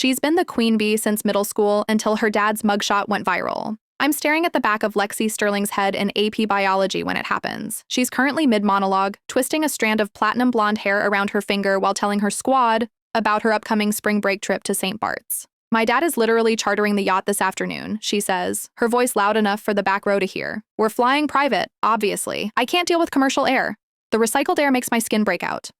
She's been the queen bee since middle school until her dad's mugshot went viral. I'm staring at the back of Lexi Sterling's head in AP Biology when it happens. She's currently mid-monologue, twisting a strand of platinum blonde hair around her finger while telling her squad about her upcoming spring break trip to St. Bart's. My dad is literally chartering the yacht this afternoon, she says, her voice loud enough for the back row to hear. We're flying private, obviously. I can't deal with commercial air. The recycled air makes my skin break out.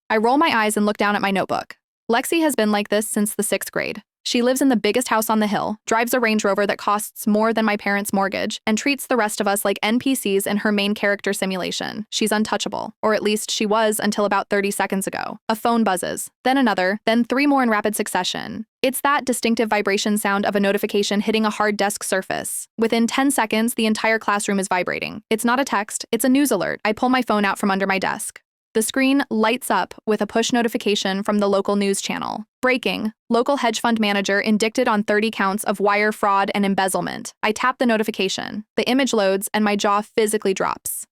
I roll my eyes and look down at my notebook. Lexi has been like this since the 6th grade. She lives in the biggest house on the hill, drives a Range Rover that costs more than my parents' mortgage, and treats the rest of us like NPCs in her main character simulation. She's untouchable, or at least she was until about 30 seconds ago. A phone buzzes, then another, then 3 more in rapid succession. It's that distinctive vibration sound of a notification hitting a hard desk surface. Within 10 seconds, the entire classroom is vibrating. It's not a text, it's a news alert. I pull my phone out from under my desk. The screen lights up with a push notification from the local news channel. Breaking, local hedge fund manager indicted on 30 counts of wire fraud and embezzlement. I tap the notification. The image loads and my jaw physically drops.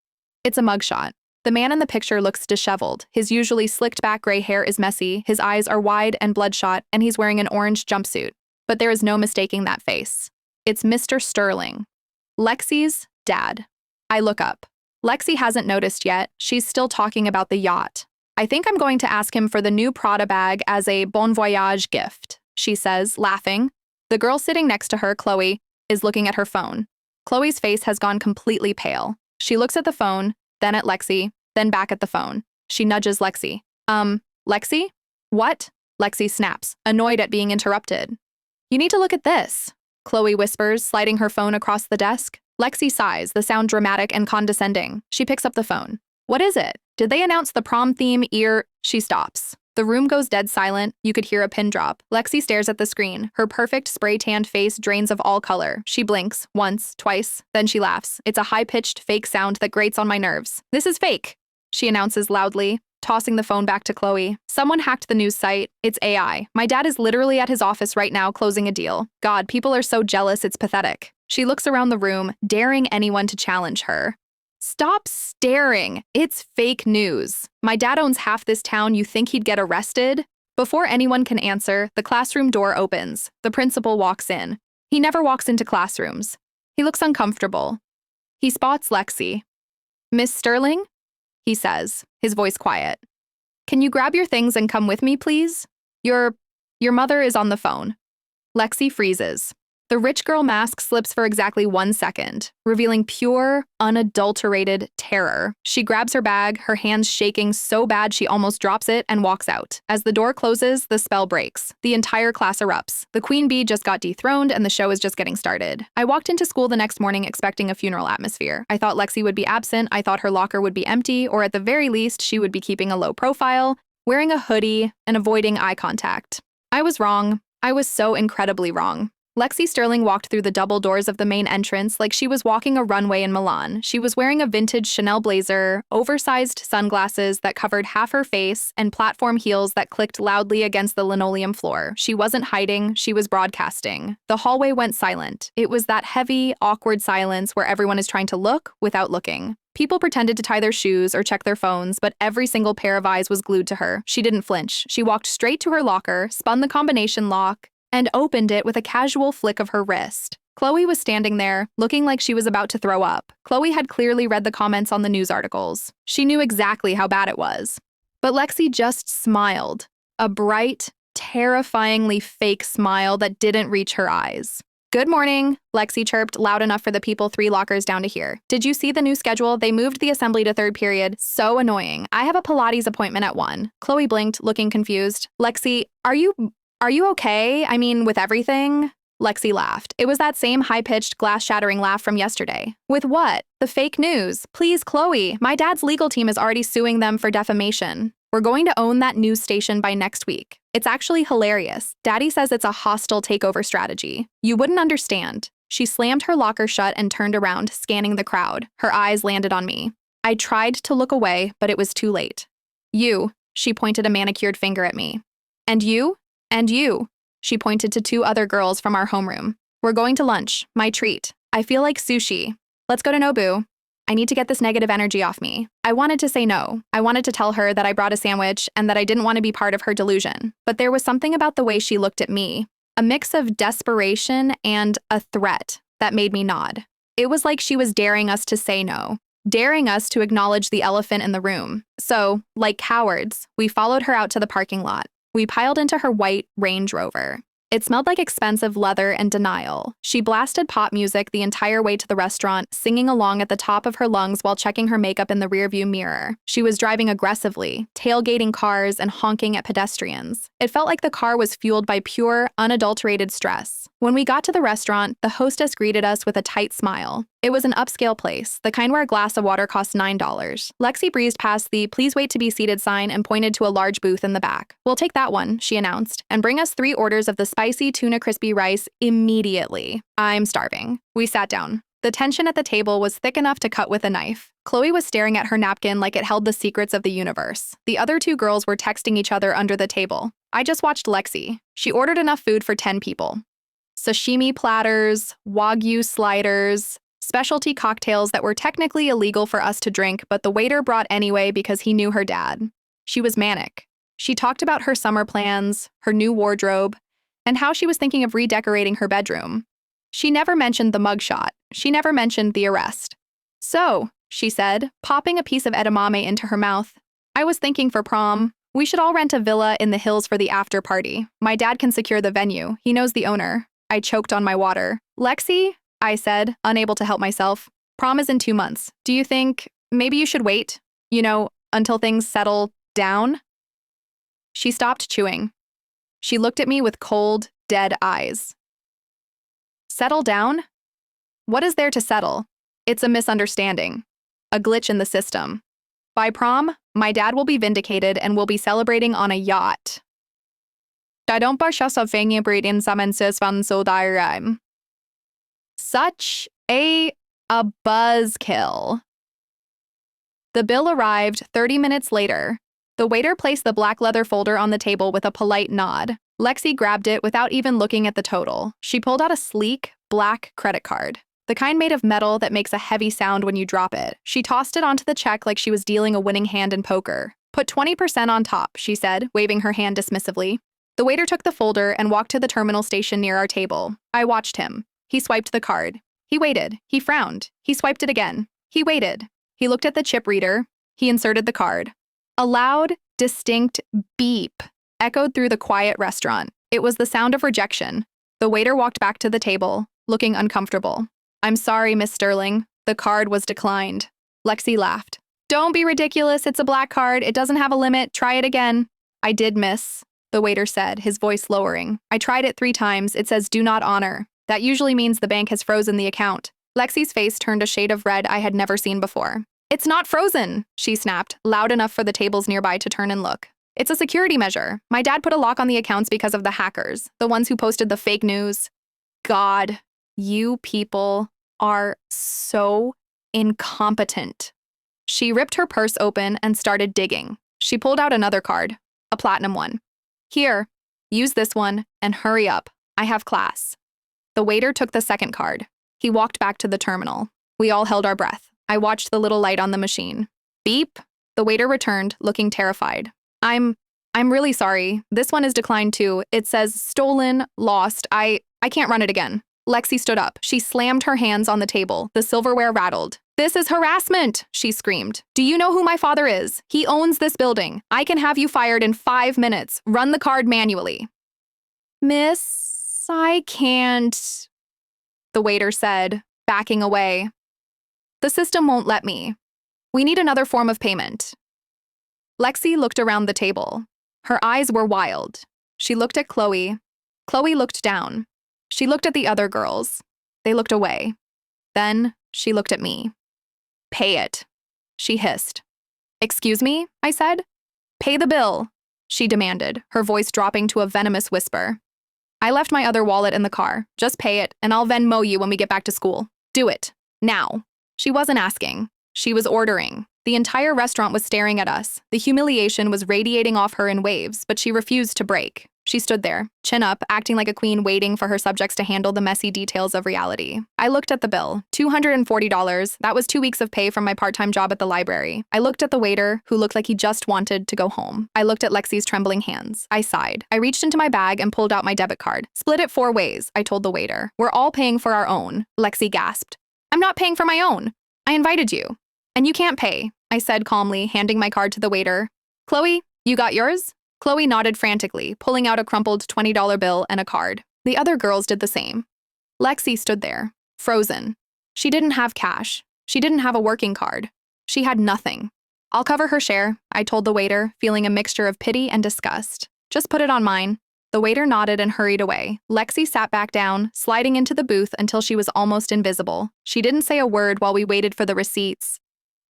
It's a mugshot. The man in the picture looks disheveled. His usually slicked back gray hair is messy, his eyes are wide and bloodshot, and he's wearing an orange jumpsuit. But there is no mistaking that face. It's Mr. Sterling, Lexi's dad. I look up. Lexi hasn't noticed yet. She's still talking about the yacht. I think I'm going to ask him for the new Prada bag as a bon voyage gift, she says, laughing. The girl sitting next to her, Chloe, is looking at her phone. Chloe's face has gone completely pale. She looks at the phone, then at Lexi, then back at the phone. She nudges Lexi. Lexi? What? Lexi snaps, annoyed at being interrupted. You need to look at this, Chloe whispers, sliding her phone across the desk. Lexi sighs, the sound dramatic and condescending. She picks up the phone. What is it? Did they announce the prom theme She stops. The room goes dead silent. You could hear a pin drop. Lexi stares at the screen. Her perfect spray-tanned face drains of all color. She blinks, once, twice, then she laughs. It's a high-pitched fake sound that grates on my nerves. This is fake, she announces loudly, tossing the phone back to Chloe. Someone hacked the news site. It's AI. My dad is literally at his office right now closing a deal. God, people are so jealous, it's pathetic. She looks around the room, daring anyone to challenge her. Stop staring. It's fake news. My dad owns half this town. You think he'd get arrested? Before anyone can answer, the classroom door opens. The principal walks in. He never walks into classrooms. He looks uncomfortable. He spots Lexi. Miss Sterling? He says, his voice quiet. Can you grab your things and come with me, please? Your mother is on the phone. Lexi freezes. The rich girl mask slips for exactly 1 second, revealing pure, unadulterated terror. She grabs her bag, her hands shaking so bad she almost drops it, and walks out. As the door closes, the spell breaks. The entire class erupts. The queen bee just got dethroned, and the show is just getting started. I walked into school the next morning expecting a funeral atmosphere. I thought Lexi would be absent, I thought her locker would be empty, or at the very least, she would be keeping a low profile, wearing a hoodie, and avoiding eye contact. I was wrong. I was so incredibly wrong. Lexi Sterling walked through the double doors of the main entrance like she was walking a runway in Milan. She was wearing a vintage Chanel blazer, oversized sunglasses that covered half her face, and platform heels that clicked loudly against the linoleum floor. She wasn't hiding, she was broadcasting. The hallway went silent. It was that heavy, awkward silence where everyone is trying to look without looking. People pretended to tie their shoes or check their phones, but every single pair of eyes was glued to her. She didn't flinch. She walked straight to her locker, spun the combination lock, and opened it with a casual flick of her wrist. Chloe was standing there, looking like she was about to throw up. Chloe had clearly read the comments on the news articles. She knew exactly how bad it was. But Lexi just smiled. A bright, terrifyingly fake smile that didn't reach her eyes. Good morning, Lexi chirped loud enough for the people 3 lockers down to hear. Did you see the new schedule? They moved the assembly to 3rd period. So annoying. I have a Pilates appointment at 1. Chloe blinked, looking confused. Lexi, Are you okay? I mean, with everything? Lexi laughed. It was that same high-pitched, glass-shattering laugh from yesterday. With what? The fake news. Please, Chloe. My dad's legal team is already suing them for defamation. We're going to own that news station by next week. It's actually hilarious. Daddy says it's a hostile takeover strategy. You wouldn't understand. She slammed her locker shut and turned around, scanning the crowd. Her eyes landed on me. I tried to look away, but it was too late. You, she pointed a manicured finger at me. And you? And you, she pointed to 2 other girls from our homeroom. We're going to lunch, my treat. I feel like sushi. Let's go to Nobu. I need to get this negative energy off me. I wanted to say no. I wanted to tell her that I brought a sandwich and that I didn't want to be part of her delusion. But there was something about the way she looked at me, a mix of desperation and a threat that made me nod. It was like she was daring us to say no, daring us to acknowledge the elephant in the room. So, like cowards, we followed her out to the parking lot. We piled into her white Range Rover. It smelled like expensive leather and denial. She blasted pop music the entire way to the restaurant, singing along at the top of her lungs while checking her makeup in the rearview mirror. She was driving aggressively, tailgating cars and honking at pedestrians. It felt like the car was fueled by pure, unadulterated stress. When we got to the restaurant, the hostess greeted us with a tight smile. It was an upscale place, the kind where a glass of water cost $9. Lexi breezed past the "please wait to be seated" sign and pointed to a large booth in the back. "We'll take that one," she announced, "and bring us 3 orders of the spicy tuna crispy rice immediately. I'm starving." We sat down. The tension at the table was thick enough to cut with a knife. Chloe was staring at her napkin like it held the secrets of the universe. The other 2 girls were texting each other under the table. I just watched Lexi. She ordered enough food for 10 people. Sashimi platters, wagyu sliders, specialty cocktails that were technically illegal for us to drink, but the waiter brought anyway because he knew her dad. She was manic. She talked about her summer plans, her new wardrobe, and how she was thinking of redecorating her bedroom. She never mentioned the mugshot. She never mentioned the arrest. "So," she said, popping a piece of edamame into her mouth, "I was thinking for prom, we should all rent a villa in the hills for the after party. My dad can secure the venue. He knows the owner." I choked on my water. "Lexi," I said, unable to help myself, "prom is in 2 months. Do you think maybe you should wait, until things settle down?" She stopped chewing. She looked at me with cold, dead eyes. Settle down? What is there to settle? It's a misunderstanding, a glitch in the system. By prom, my dad will be vindicated and we'll be celebrating on a yacht. I don't Such a buzzkill. The bill arrived 30 minutes later. The waiter placed the black leather folder on the table with a polite nod. Lexi grabbed it without even looking at the total. She pulled out a sleek, black credit card, the kind made of metal that makes a heavy sound when you drop it. She tossed it onto the check like she was dealing a winning hand in poker. "Put 20% on top," she said, waving her hand dismissively. The waiter took the folder and walked to the terminal station near our table. I watched him. He swiped the card. He waited. He frowned. He swiped it again. He waited. He looked at the chip reader. He inserted the card. A loud, distinct beep echoed through the quiet restaurant. It was the sound of rejection. The waiter walked back to the table, looking uncomfortable. "I'm sorry, Miss Sterling. The card was declined." Lexi laughed. "Don't be ridiculous. It's a black card. It doesn't have a limit. Try it again." "I did, miss," the waiter said, his voice lowering. "I tried it 3 times. It says do not honor. That usually means the bank has frozen the account." Lexi's face turned a shade of red I had never seen before. "It's not frozen," she snapped, loud enough for the tables nearby to turn and look. "It's a security measure. My dad put a lock on the accounts because of the hackers, the ones who posted the fake news." God, you people are so incompetent. She ripped her purse open and started digging. She pulled out another card, a platinum one. "Here, use this one and hurry up. I have class." The waiter took the second card. He walked back to the terminal. We all held our breath. I watched the little light on the machine. Beep. The waiter returned, looking terrified. I'm really sorry. This one is declined too. It says stolen, lost. I can't run it again." Lexi stood up. She slammed her hands on the table. The silverware rattled. "This is harassment," she screamed. "Do you know who my father is? He owns this building. I can have you fired in 5 minutes. Run the card manually." "Miss, I can't," the waiter said, backing away. "The system won't let me. We need another form of payment." Lexi looked around the table. Her eyes were wild. She looked at Chloe. Chloe looked down. She looked at the other girls. They looked away. Then she looked at me. "Pay it," she hissed. "Excuse me?" I said. "Pay the bill," she demanded, her voice dropping to a venomous whisper. "I left my other wallet in the car. Just pay it, and I'll Venmo you when we get back to school. Do it. Now." She wasn't asking. She was ordering. The entire restaurant was staring at us. The humiliation was radiating off her in waves, but she refused to break. She stood there, chin up, acting like a queen waiting for her subjects to handle the messy details of reality. I looked at the bill. $240. That was 2 weeks of pay from my part-time job at the library. I looked at the waiter, who looked like he just wanted to go home. I looked at Lexi's trembling hands. I sighed. I reached into my bag and pulled out my debit card. Split it 4 ways, I told the waiter. We're all paying for our own. Lexi gasped. I'm not paying for my own. I invited you. And you can't pay, I said calmly, handing my card to the waiter. Chloe, you got yours? Chloe nodded frantically, pulling out a crumpled $20 bill and a card. The other girls did the same. Lexi stood there, frozen. She didn't have cash. She didn't have a working card. She had nothing. I'll cover her share, I told the waiter, feeling a mixture of pity and disgust. Just put it on mine. The waiter nodded and hurried away. Lexi sat back down, sliding into the booth until she was almost invisible. She didn't say a word while we waited for the receipts.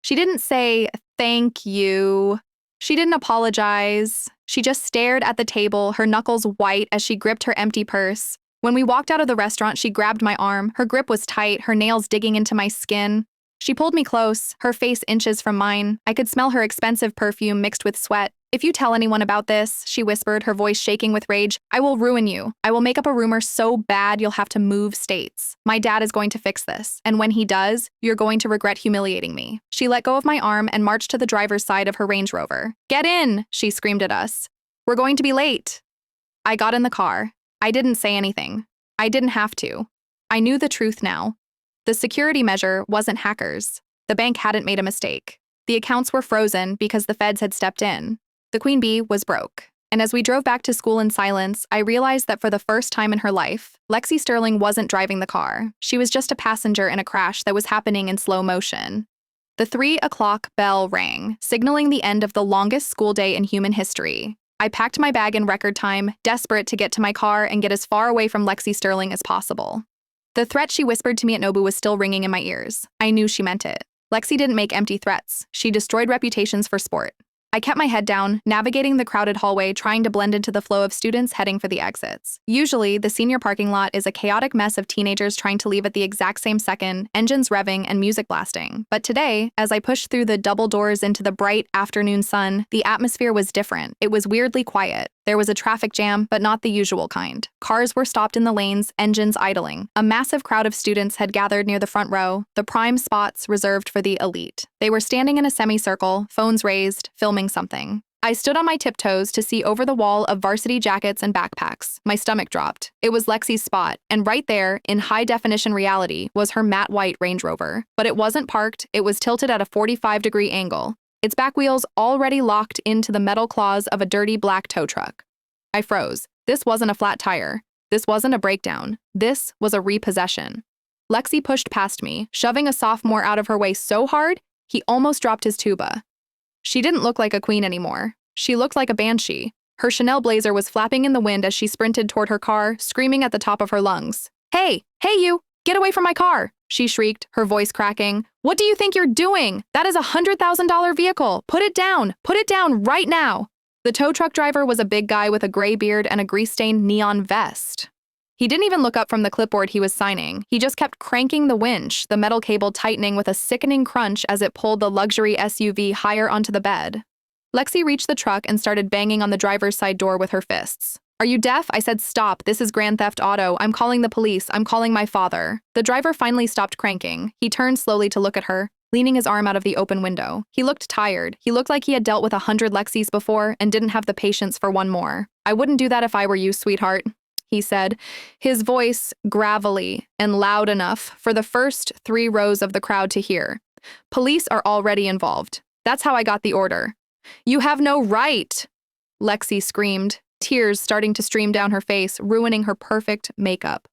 She didn't say, thank you. She didn't apologize. She just stared at the table, her knuckles white as she gripped her empty purse. When we walked out of the restaurant, she grabbed my arm. Her grip was tight, her nails digging into my skin. She pulled me close, her face inches from mine. I could smell her expensive perfume mixed with sweat. If you tell anyone about this, she whispered, her voice shaking with rage, I will ruin you. I will make up a rumor so bad you'll have to move states. My dad is going to fix this, and when he does, you're going to regret humiliating me. She let go of my arm and marched to the driver's side of her Range Rover. Get in, she screamed at us. We're going to be late. I got in the car. I didn't say anything. I didn't have to. I knew the truth now. The security measure wasn't hackers. The bank hadn't made a mistake. The accounts were frozen because the feds had stepped in. The queen bee was broke. And as we drove back to school in silence, I realized that for the first time in her life, Lexi Sterling wasn't driving the car. She was just a passenger in a crash that was happening in slow motion. The 3 o'clock bell rang, signaling the end of the longest school day in human history. I packed my bag in record time, desperate to get to my car and get as far away from Lexi Sterling as possible. The threat she whispered to me at Nobu was still ringing in my ears. I knew she meant it. Lexi didn't make empty threats. She destroyed reputations for sport. I kept my head down, navigating the crowded hallway, trying to blend into the flow of students heading for the exits. Usually, the senior parking lot is a chaotic mess of teenagers trying to leave at the exact same second, engines revving and music blasting. But today, as I pushed through the double doors into the bright afternoon sun, the atmosphere was different. It was weirdly quiet. There was a traffic jam, but not the usual kind. Cars were stopped in the lanes, engines idling. A massive crowd of students had gathered near the front row, the prime spots reserved for the elite. They were standing in a semicircle, phones raised, filming something. I stood on my tiptoes to see over the wall of varsity jackets and backpacks. My stomach dropped. It was Lexi's spot, and right there, in high-definition reality, was her matte white Range Rover. But it wasn't parked, it was tilted at a 45-degree angle. Its back wheels already locked into the metal claws of a dirty black tow truck. I froze. This wasn't a flat tire. This wasn't a breakdown. This was a repossession. Lexi pushed past me, shoving a sophomore out of her way so hard, he almost dropped his tuba. She didn't look like a queen anymore. She looked like a banshee. Her Chanel blazer was flapping in the wind as she sprinted toward her car, screaming at the top of her lungs. Hey you, get away from my car, she shrieked, her voice cracking. What do you think you're doing? That is a $100,000 vehicle. Put it down right now. The tow truck driver was a big guy with a gray beard and a grease-stained neon vest. He didn't even look up from the clipboard he was signing. He just kept cranking the winch, the metal cable tightening with a sickening crunch as it pulled the luxury SUV higher onto the bed. Lexi reached the truck and started banging on the driver's side door with her fists. Are you deaf? I said, stop. This is Grand Theft Auto. I'm calling the police. I'm calling my father. The driver finally stopped cranking. He turned slowly to look at her, leaning his arm out of the open window. He looked tired. He looked like he had dealt with 100 Lexis before and didn't have the patience for one more. I wouldn't do that if I were you, sweetheart, he said, his voice gravelly and loud enough for the first 3 rows of the crowd to hear. Police are already involved. That's how I got the order. You have no right, Lexi screamed, tears starting to stream down her face, ruining her perfect makeup.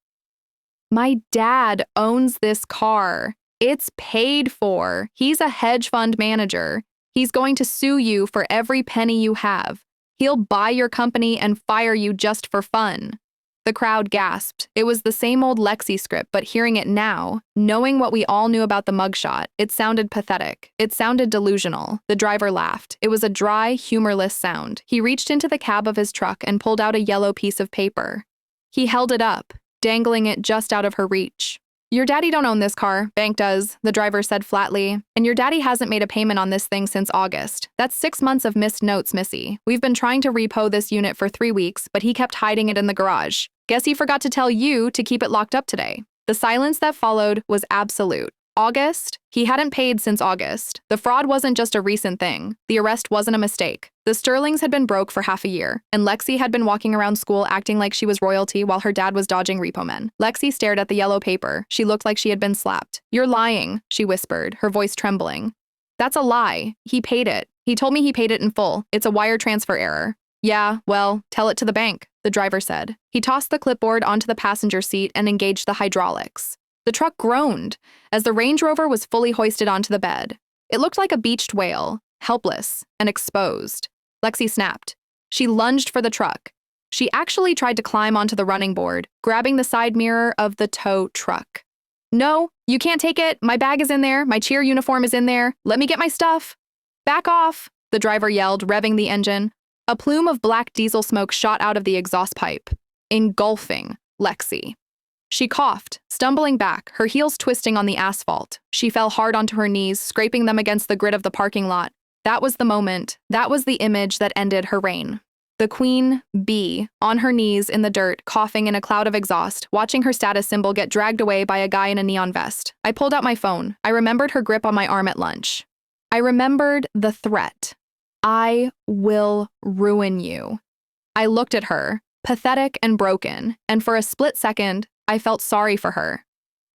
My dad owns this car. It's paid for. He's a hedge fund manager. He's going to sue you for every penny you have. He'll buy your company and fire you just for fun. The crowd gasped. It was the same old Lexi script, but hearing it now, knowing what we all knew about the mugshot, it sounded pathetic. It sounded delusional. The driver laughed. It was a dry, humorless sound. He reached into the cab of his truck and pulled out a yellow piece of paper. He held it up, dangling it just out of her reach. Your daddy don't own this car, bank does, the driver said flatly. And your daddy hasn't made a payment on this thing since August. That's 6 months of missed notes, Missy. We've been trying to repo this unit for 3 weeks, but he kept hiding it in the garage. Guess he forgot to tell you to keep it locked up today. The silence that followed was absolute. August? He hadn't paid since August. The fraud wasn't just a recent thing. The arrest wasn't a mistake. The Sterlings had been broke for half a year, and Lexi had been walking around school acting like she was royalty while her dad was dodging repo men. Lexi stared at the yellow paper. She looked like she had been slapped. You're lying, she whispered, her voice trembling. That's a lie. He paid it. He told me he paid it in full. It's a wire transfer error. Yeah, well, tell it to the bank, the driver said. He tossed the clipboard onto the passenger seat and engaged the hydraulics. The truck groaned as the Range Rover was fully hoisted onto the bed. It looked like a beached whale, helpless and exposed. Lexi snapped. She lunged for the truck. She actually tried to climb onto the running board, grabbing the side mirror of the tow truck. No, you can't take it. My bag is in there. My cheer uniform is in there. Let me get my stuff. Back off, the driver yelled, revving the engine. A plume of black diesel smoke shot out of the exhaust pipe, engulfing Lexi. She coughed, stumbling back, her heels twisting on the asphalt. She fell hard onto her knees, scraping them against the grid of the parking lot. That was the moment. That was the image that ended her reign. The queen bee, on her knees in the dirt, coughing in a cloud of exhaust, watching her status symbol get dragged away by a guy in a neon vest. I pulled out my phone. I remembered her grip on my arm at lunch. I remembered the threat. I will ruin you. I looked at her, pathetic and broken, and for a split second, I felt sorry for her.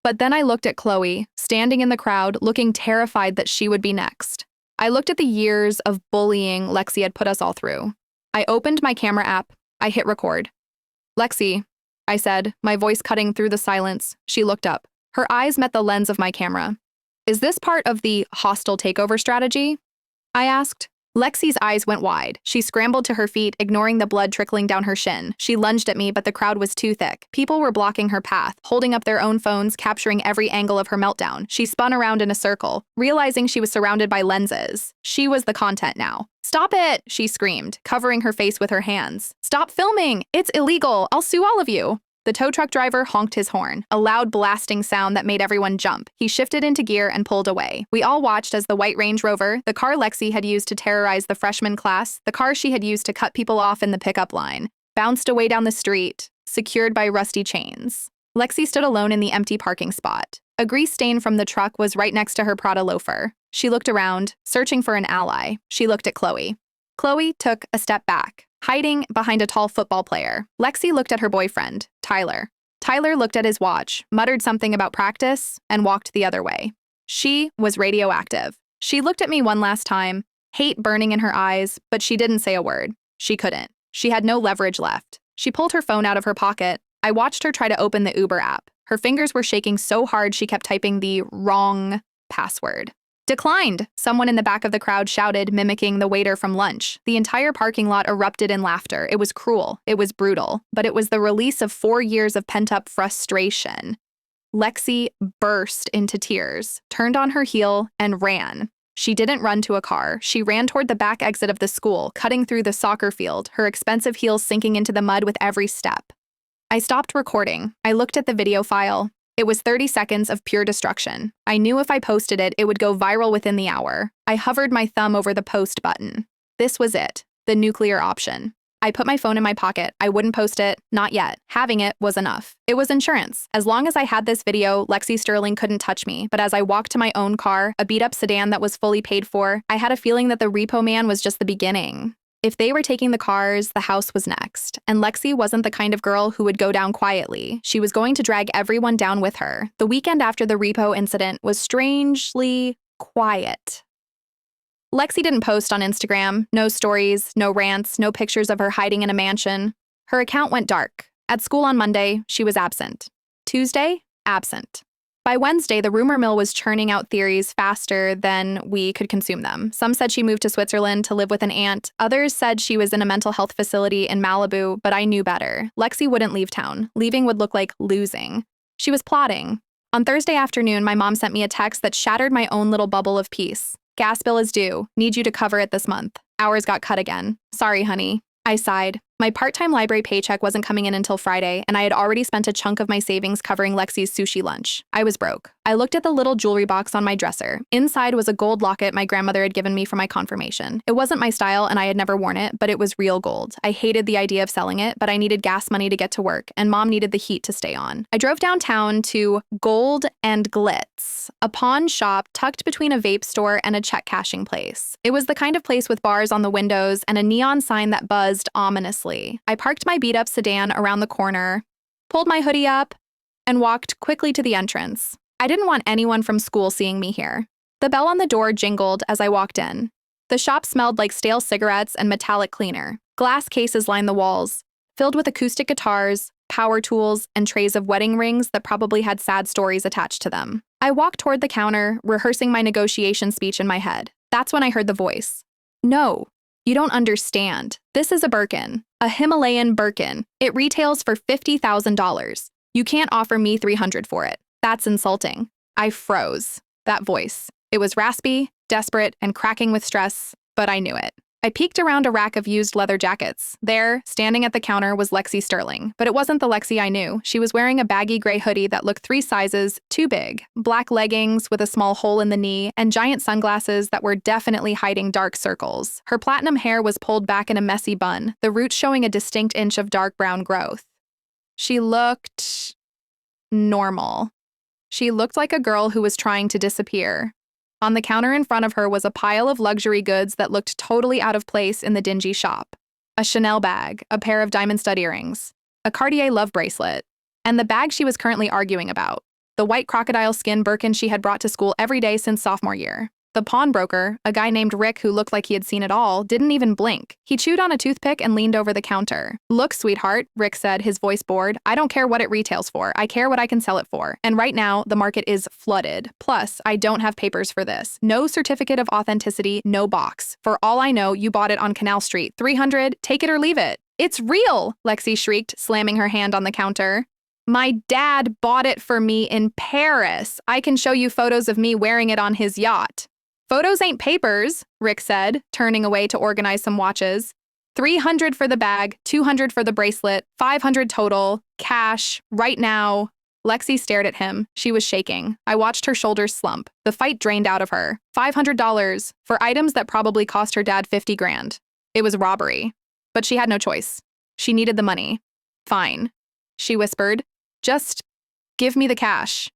But then I looked at Chloe, standing in the crowd, looking terrified that she would be next. I looked at the years of bullying Lexi had put us all through. I opened my camera app. I hit record. Lexi, I said, my voice cutting through the silence. She looked up. Her eyes met the lens of my camera. Is this part of the hostile takeover strategy? I asked. Lexi's eyes went wide. She scrambled to her feet, ignoring the blood trickling down her shin. She lunged at me, but the crowd was too thick. People were blocking her path, holding up their own phones, capturing every angle of her meltdown. She spun around in a circle, realizing she was surrounded by lenses. She was the content now. Stop it, she screamed, covering her face with her hands. Stop filming! It's illegal! I'll sue all of you! The tow truck driver honked his horn, a loud blasting sound that made everyone jump. He shifted into gear and pulled away. We all watched as the white Range Rover, the car Lexi had used to terrorize the freshman class, the car she had used to cut people off in the pickup line, bounced away down the street, secured by rusty chains. Lexi stood alone in the empty parking spot. A grease stain from the truck was right next to her Prada loafer. She looked around, searching for an ally. She looked at Chloe. Chloe took a step back, hiding behind a tall football player. Lexi looked at her boyfriend, Tyler. Tyler looked at his watch, muttered something about practice, and walked the other way. She was radioactive. She looked at me one last time, hate burning in her eyes, but she didn't say a word. She couldn't. She had no leverage left. She pulled her phone out of her pocket. I watched her try to open the Uber app. Her fingers were shaking so hard she kept typing the wrong password. Declined, someone in the back of the crowd shouted, mimicking the waiter from lunch. The entire parking lot erupted in laughter. It was cruel. It was brutal. But it was the release of 4 years of pent-up frustration. Lexi burst into tears, turned on her heel, and ran. She didn't run to a car. She ran toward the back exit of the school, cutting through the soccer field, her expensive heels sinking into the mud with every step. I stopped recording. I looked at the video file. It was 30 seconds of pure destruction. I knew if I posted it, it would go viral within the hour. I hovered my thumb over the post button. This was it, the nuclear option. I put my phone in my pocket. I wouldn't post it, not yet. Having it was enough. It was insurance. As long as I had this video, Lexi Sterling couldn't touch me. But as I walked to my own car, a beat-up sedan that was fully paid for, I had a feeling that the repo man was just the beginning. If they were taking the cars, the house was next. And Lexi wasn't the kind of girl who would go down quietly. She was going to drag everyone down with her. The weekend after the repo incident was strangely quiet. Lexi didn't post on Instagram, no stories, no rants, no pictures of her hiding in a mansion. Her account went dark. At school on Monday, she was absent. Tuesday, absent. By Wednesday, the rumor mill was churning out theories faster than we could consume them. Some said she moved to Switzerland to live with an aunt. Others said she was in a mental health facility in Malibu, but I knew better. Lexi wouldn't leave town. Leaving would look like losing. She was plotting. On Thursday afternoon, my mom sent me a text that shattered my own little bubble of peace. Gas bill is due. Need you to cover it this month. Hours got cut again. Sorry, honey. I sighed. My part-time library paycheck wasn't coming in until Friday, and I had already spent a chunk of my savings covering Lexi's sushi lunch. I was broke. I looked at the little jewelry box on my dresser. Inside was a gold locket my grandmother had given me for my confirmation. It wasn't my style, and I had never worn it, but it was real gold. I hated the idea of selling it, but I needed gas money to get to work, and Mom needed the heat to stay on. I drove downtown to Gold and Glitz, a pawn shop tucked between a vape store and a check cashing place. It was the kind of place with bars on the windows and a neon sign that buzzed ominously. I parked my beat-up sedan around the corner, pulled my hoodie up, and walked quickly to the entrance. I didn't want anyone from school seeing me here. The bell on the door jingled as I walked in. The shop smelled like stale cigarettes and metallic cleaner. Glass cases lined the walls, filled with acoustic guitars, power tools, and trays of wedding rings that probably had sad stories attached to them. I walked toward the counter, rehearsing my negotiation speech in my head. That's when I heard the voice. No, you don't understand. This is a Birkin, a Himalayan Birkin. It retails for $50,000. You can't offer me $300 for it. That's insulting. I froze. That voice. It was raspy, desperate, and cracking with stress, but I knew it. I peeked around a rack of used leather jackets. There, standing at the counter, was Lexi Sterling. But it wasn't the Lexi I knew. She was wearing a baggy gray hoodie that looked 3 sizes too big, black leggings with a small hole in the knee, and giant sunglasses that were definitely hiding dark circles. Her platinum hair was pulled back in a messy bun, the roots showing a distinct inch of dark brown growth. She looked normal. She looked like a girl who was trying to disappear. On the counter in front of her was a pile of luxury goods that looked totally out of place in the dingy shop. A Chanel bag, a pair of diamond stud earrings, a Cartier love bracelet, and the bag she was currently arguing about, the white crocodile skin Birkin she had brought to school every day since sophomore year. The pawnbroker, a guy named Rick who looked like he had seen it all, didn't even blink. He chewed on a toothpick and leaned over the counter. "Look, sweetheart," Rick said, his voice bored. "I don't care what it retails for. I care what I can sell it for. And right now, the market is flooded. Plus, I don't have papers for this. No certificate of authenticity, no box. For all I know, you bought it on Canal Street. $300, take it or leave it." "It's real!" Lexi shrieked, slamming her hand on the counter. "My dad bought it for me in Paris. I can show you photos of me wearing it on his yacht." "Photos ain't papers," Rick said, turning away to organize some watches. $300 for the bag, $200 for the bracelet, $500 total, cash, right now. Lexi stared at him. She was shaking. I watched her shoulders slump. The fight drained out of her. $500 for items that probably cost her dad 50 grand. It was robbery. But she had no choice. She needed the money. "Fine," she whispered. "Just give me the cash."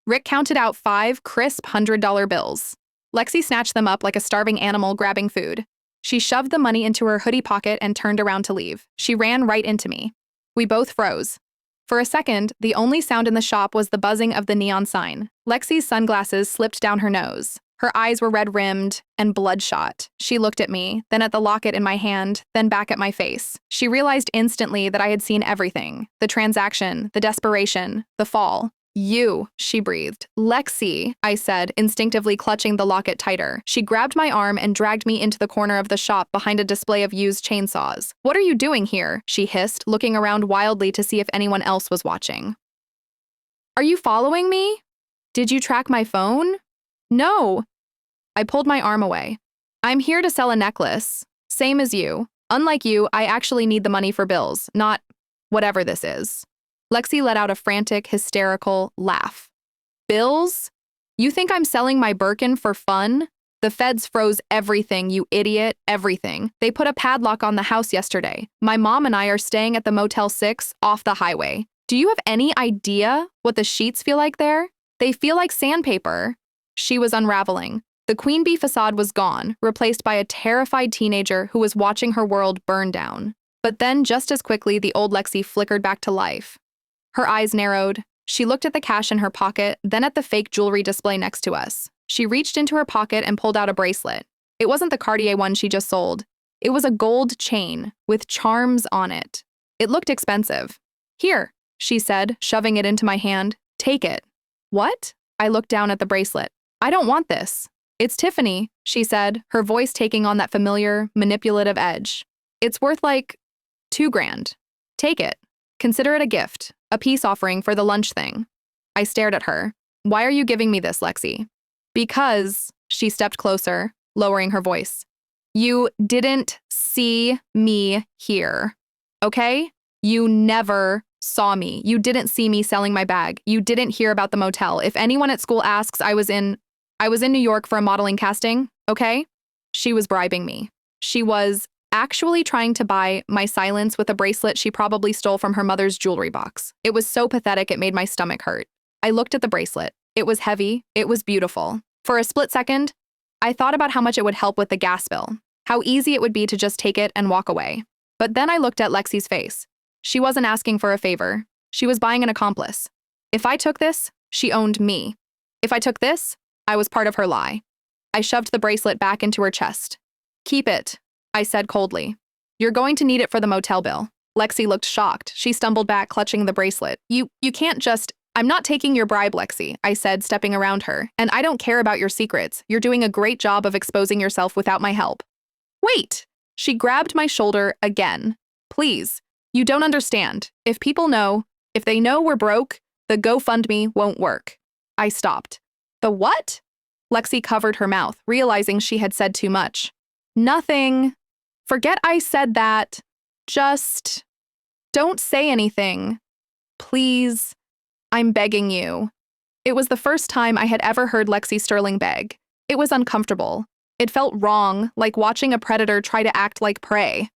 Rick counted out 5 crisp $100 bills. Lexi snatched them up like a starving animal grabbing food. She shoved the money into her hoodie pocket and turned around to leave. She ran right into me. We both froze. For a second, the only sound in the shop was the buzzing of the neon sign. Lexi's sunglasses slipped down her nose. Her eyes were red-rimmed and bloodshot. She looked at me, then at the locket in my hand, then back at my face. She realized instantly that I had seen everything. The transaction, the desperation, the fall. "You," she breathed. "Lexi," I said, instinctively clutching the locket tighter. She grabbed my arm and dragged me into the corner of the shop behind a display of used chainsaws. "What are you doing here?" she hissed, looking around wildly to see if anyone else was watching. "Are you following me? Did you track my phone?" "No." I pulled my arm away. "I'm here to sell a necklace. Same as you. Unlike you, I actually need the money for bills, not whatever this is." Lexi let out a frantic, hysterical laugh. "Bills? You think I'm selling my Birkin for fun? The feds froze everything, you idiot, everything. They put a padlock on the house yesterday. My mom and I are staying at the Motel 6 off the highway. Do you have any idea what the sheets feel like there? They feel like sandpaper." She was unraveling. The queen bee facade was gone, replaced by a terrified teenager who was watching her world burn down. But then, just as quickly, the old Lexi flickered back to life. Her eyes narrowed. She looked at the cash in her pocket, then at the fake jewelry display next to us. She reached into her pocket and pulled out a bracelet. It wasn't the Cartier one she just sold. It was a gold chain with charms on it. It looked expensive. "Here," she said, shoving it into my hand. "Take it." "What?" I looked down at the bracelet. "I don't want this." "It's Tiffany," she said, her voice taking on that familiar, manipulative edge. "It's worth like $2 grand. Take it. Consider it a gift, a peace offering for the lunch thing." I stared at her. "Why are you giving me this, Lexi?" "Because," she stepped closer, lowering her voice, "you didn't see me here." okay? You never saw me. You didn't see me selling my bag. You didn't hear about the motel. If anyone at school asks, I was in New York for a modeling casting, okay? She was bribing me. She was actually trying to buy my silence with a bracelet she probably stole from her mother's jewelry box. It was so pathetic it made my stomach hurt. I looked at the bracelet. It was heavy. It was beautiful. For a split second, I thought about how much it would help with the gas bill, how easy it would be to just take it and walk away. But then I looked at Lexi's face. She wasn't asking for a favor. She was buying an accomplice. If I took this, she owned me. If I took this, I was part of her lie. I shoved the bracelet back into her chest. Keep it, I said coldly. You're going to need it for the motel bill. Lexi looked shocked. She stumbled back, clutching the bracelet. You can't just… I'm not taking your bribe, Lexi, I said, stepping around her. And I don't care about your secrets. You're doing a great job of exposing yourself without my help. Wait! She grabbed my shoulder again. Please, you don't understand. If they know we're broke, the GoFundMe won't work. I stopped. The what? Lexi covered her mouth, realizing she had said too much. Nothing. Forget I said that. Just don't say anything. Please. I'm begging you. It was the first time I had ever heard Lexi Sterling beg. It was uncomfortable. It felt wrong, like watching a predator try to act like prey.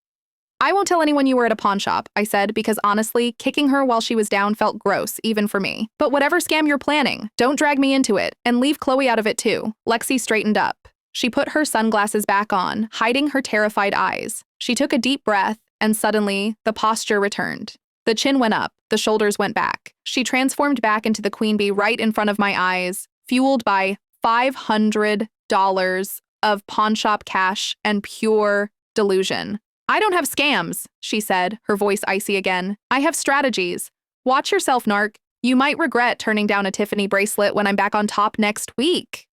I won't tell anyone you were at a pawn shop, I said, because honestly, kicking her while she was down felt gross, even for me. But whatever scam you're planning, don't drag me into it, and leave Chloe out of it too. Lexi straightened up. She put her sunglasses back on, hiding her terrified eyes. She took a deep breath, and suddenly, the posture returned. The chin went up, the shoulders went back. She transformed back into the queen bee right in front of my eyes, fueled by $500 of pawn shop cash and pure delusion. I don't have scams, she said, her voice icy again. I have strategies. Watch yourself, narc. You might regret turning down a Tiffany bracelet when I'm back on top next week.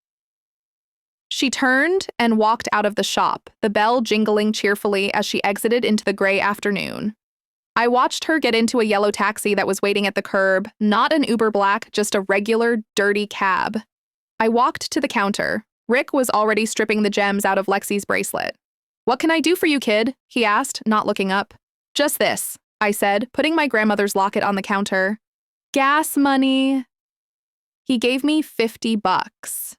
She turned and walked out of the shop, the bell jingling cheerfully as she exited into the gray afternoon. I watched her get into a yellow taxi that was waiting at the curb, not an Uber Black, just a regular, dirty cab. I walked to the counter. Rick was already stripping the gems out of Lexi's bracelet. What can I do for you, kid? He asked, not looking up. Just this, I said, putting my grandmother's locket on the counter. Gas money. He gave me $50.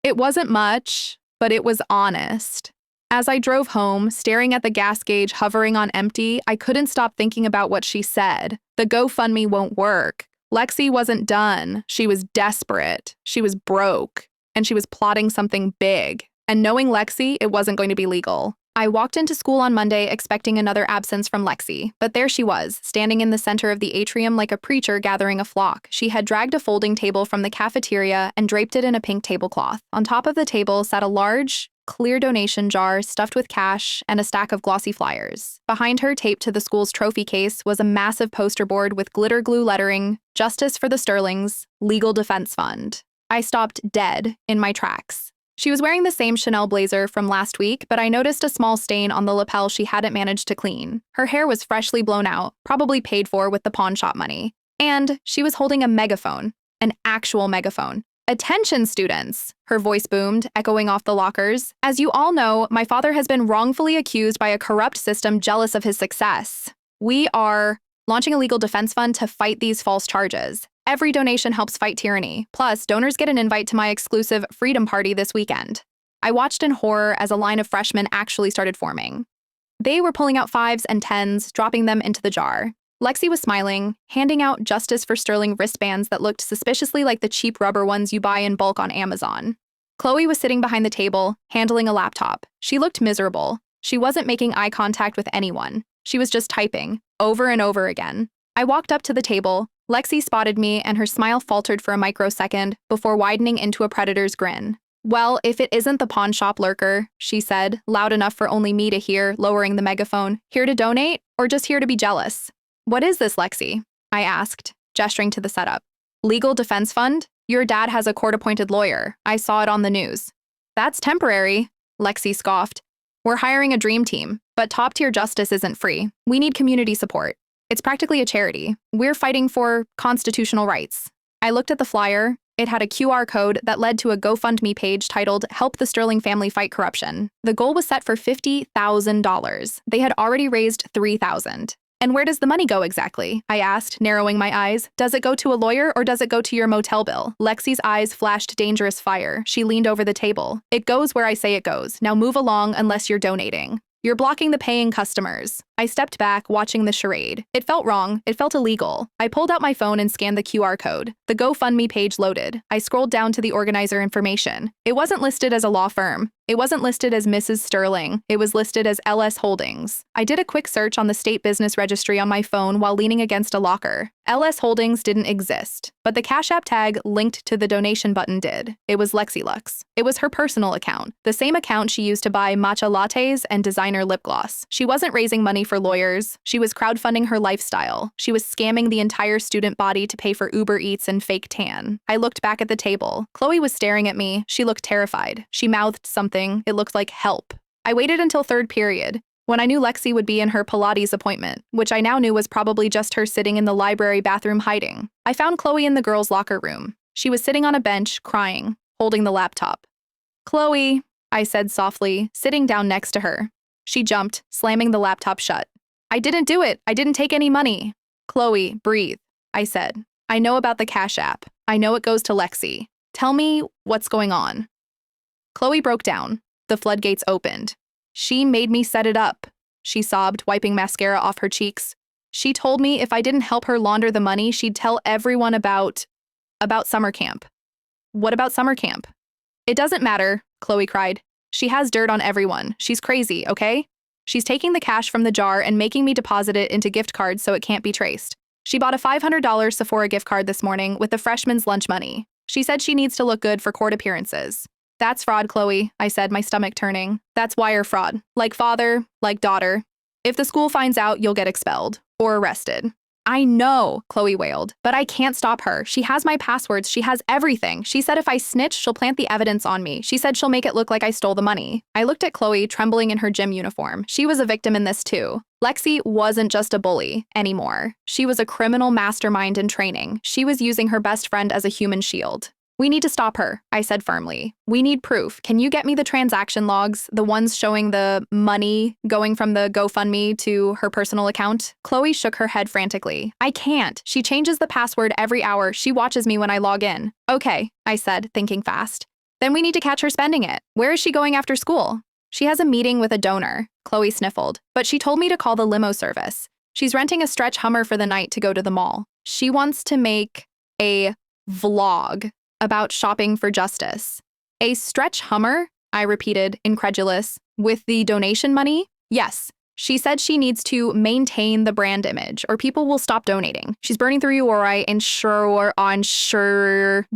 It wasn't much, but it was honest. As I drove home, staring at the gas gauge hovering on empty, I couldn't stop thinking about what she said. The GoFundMe won't work. Lexi wasn't done. She was desperate. She was broke. And she was plotting something big. And knowing Lexi, it wasn't going to be legal. I walked into school on Monday expecting another absence from Lexi, but there she was, standing in the center of the atrium like a preacher gathering a flock. She had dragged a folding table from the cafeteria and draped it in a pink tablecloth. On top of the table sat a large, clear donation jar stuffed with cash and a stack of glossy flyers. Behind her, taped to the school's trophy case, was a massive poster board with glitter glue lettering, Justice for the Sterlings, Legal Defense Fund. I stopped dead in my tracks. She was wearing the same Chanel blazer from last week, but I noticed a small stain on the lapel she hadn't managed to clean. Her hair was freshly blown out, probably paid for with the pawn shop money. And she was holding a megaphone, an actual megaphone. Attention, students, her voice boomed, echoing off the lockers. As you all know, my father has been wrongfully accused by a corrupt system jealous of his success. We are launching a legal defense fund to fight these false charges. Every donation helps fight tyranny. Plus, donors get an invite to my exclusive Freedom Party this weekend. I watched in horror as a line of freshmen actually started forming. They were pulling out 5s and 10s, dropping them into the jar. Lexi was smiling, handing out Justice for Sterling wristbands that looked suspiciously like the cheap rubber ones you buy in bulk on Amazon. Chloe was sitting behind the table, handling a laptop. She looked miserable. She wasn't making eye contact with anyone. She was just typing, over and over again. I walked up to the table. Lexi spotted me, and her smile faltered for a microsecond before widening into a predator's grin. Well, if it isn't the pawn shop lurker, she said, loud enough for only me to hear, lowering the megaphone. Here to donate, or just here to be jealous? What is this, Lexi? I asked, gesturing to the setup. Legal defense fund? Your dad has a court-appointed lawyer. I saw it on the news. That's temporary, Lexi scoffed. We're hiring a dream team, but top-tier justice isn't free. We need community support. It's practically a charity. We're fighting for constitutional rights. I looked at the flyer. It had a QR code that led to a GoFundMe page titled Help the Sterling Family Fight Corruption. The goal was set for $50,000. They had already raised $3,000. And where does the money go exactly? I asked, narrowing my eyes. Does it go to a lawyer or does it go to your motel bill? Lexi's eyes flashed dangerous fire. She leaned over the table. It goes where I say it goes. Now move along unless you're donating. You're blocking the paying customers. I stepped back, watching the charade. It felt wrong. It felt illegal. I pulled out my phone and scanned the QR code. The GoFundMe page loaded. I scrolled down to the organizer information. It wasn't listed as a law firm. It wasn't listed as Mrs. Sterling. It was listed as LS Holdings. I did a quick search on the state business registry on my phone while leaning against a locker. LS Holdings didn't exist, but the Cash App tag linked to the donation button did. It was LexiLux. It was her personal account, the same account she used to buy matcha lattes and designer lip gloss. She wasn't raising money for lawyers. She was crowdfunding her lifestyle. She was scamming the entire student body to pay for Uber Eats and fake tan. I looked back at the table. Chloe was staring at me. She looked terrified. She mouthed something. It looked like help. I waited until third period, when I knew Lexi would be in her Pilates appointment, which I now knew was probably just her sitting in the library bathroom hiding. I found Chloe in the girls' locker room. She was sitting on a bench, crying, holding the laptop. "Chloe," I said softly, sitting down next to her. She jumped, slamming the laptop shut. "I didn't do it. I didn't take any money." "Chloe, breathe," I said. "I know about the Cash App. I know it goes to Lexi. Tell me what's going on." Chloe broke down. The floodgates opened. "She made me set it up," she sobbed, wiping mascara off her cheeks. "She told me if I didn't help her launder the money, she'd tell everyone about summer camp." "What about summer camp?" "It doesn't matter," Chloe cried. "She has dirt on everyone. She's crazy, okay? She's taking the cash from the jar and making me deposit it into gift cards so it can't be traced. She bought a $500 Sephora gift card this morning with the freshman's lunch money. She said she needs to look good for court appearances." "That's fraud, Chloe," I said, my stomach turning. "That's wire fraud. Like father, like daughter. If the school finds out, you'll get expelled or arrested." "I know," Chloe wailed, "but I can't stop her. She has my passwords. She has everything. She said if I snitch, she'll plant the evidence on me. She said she'll make it look like I stole the money." I looked at Chloe, trembling in her gym uniform. She was a victim in this too. Lexi wasn't just a bully anymore. She was a criminal mastermind in training. She was using her best friend as a human shield. "We need to stop her," I said firmly. "We need proof. Can you get me the transaction logs, the ones showing the money going from the GoFundMe to her personal account?" Chloe shook her head frantically. "I can't. She changes the password every hour. She watches me when I log in." "Okay," I said, thinking fast. "Then we need to catch her spending it. Where is she going after school?" "She has a meeting with a donor," Chloe sniffled, "but she told me to call the limo service. She's renting a stretch Hummer for the night to go to the mall. She wants to make a vlog about shopping for justice." "A stretch Hummer?" I repeated, incredulous. "With the donation money?" "Yes. She said she needs to maintain the brand image, or people will stop donating. She's burning through you, or I ensure on sure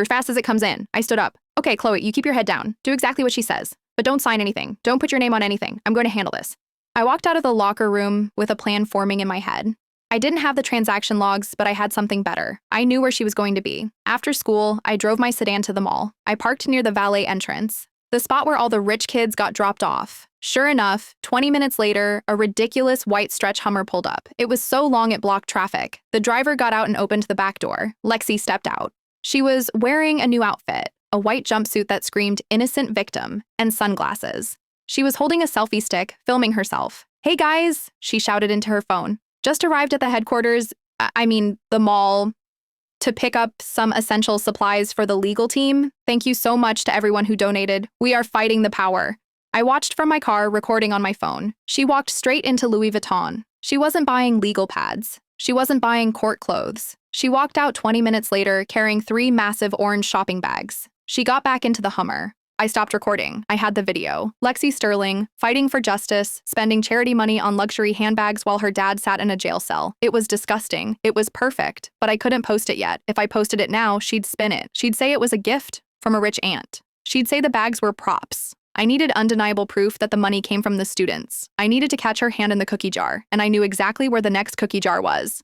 fast as it comes in." I stood up. "Okay, Chloe, you keep your head down. Do exactly what she says. But don't sign anything. Don't put your name on anything. I'm going to handle this." I walked out of the locker room with a plan forming in my head. I didn't have the transaction logs, but I had something better. I knew where she was going to be. After school, I drove my sedan to the mall. I parked near the valet entrance, the spot where all the rich kids got dropped off. Sure enough, 20 minutes later, a ridiculous white stretch Hummer pulled up. It was so long it blocked traffic. The driver got out and opened the back door. Lexi stepped out. She was wearing a new outfit, a white jumpsuit that screamed innocent victim, and sunglasses. She was holding a selfie stick, filming herself. "Hey guys," she shouted into her phone. "Just arrived at the headquarters, the mall, to pick up some essential supplies for the legal team. Thank you so much to everyone who donated. We are fighting the power." I watched from my car, recording on my phone. She walked straight into Louis Vuitton. She wasn't buying legal pads. She wasn't buying court clothes. She walked out 20 minutes later, carrying 3 massive orange shopping bags. She got back into the Hummer. I stopped recording. I had the video. Lexi Sterling, fighting for justice, spending charity money on luxury handbags while her dad sat in a jail cell. It was disgusting. It was perfect, but I couldn't post it yet. If I posted it now, she'd spin it. She'd say it was a gift from a rich aunt. She'd say the bags were props. I needed undeniable proof that the money came from the students. I needed to catch her hand in the cookie jar, and I knew exactly where the next cookie jar was.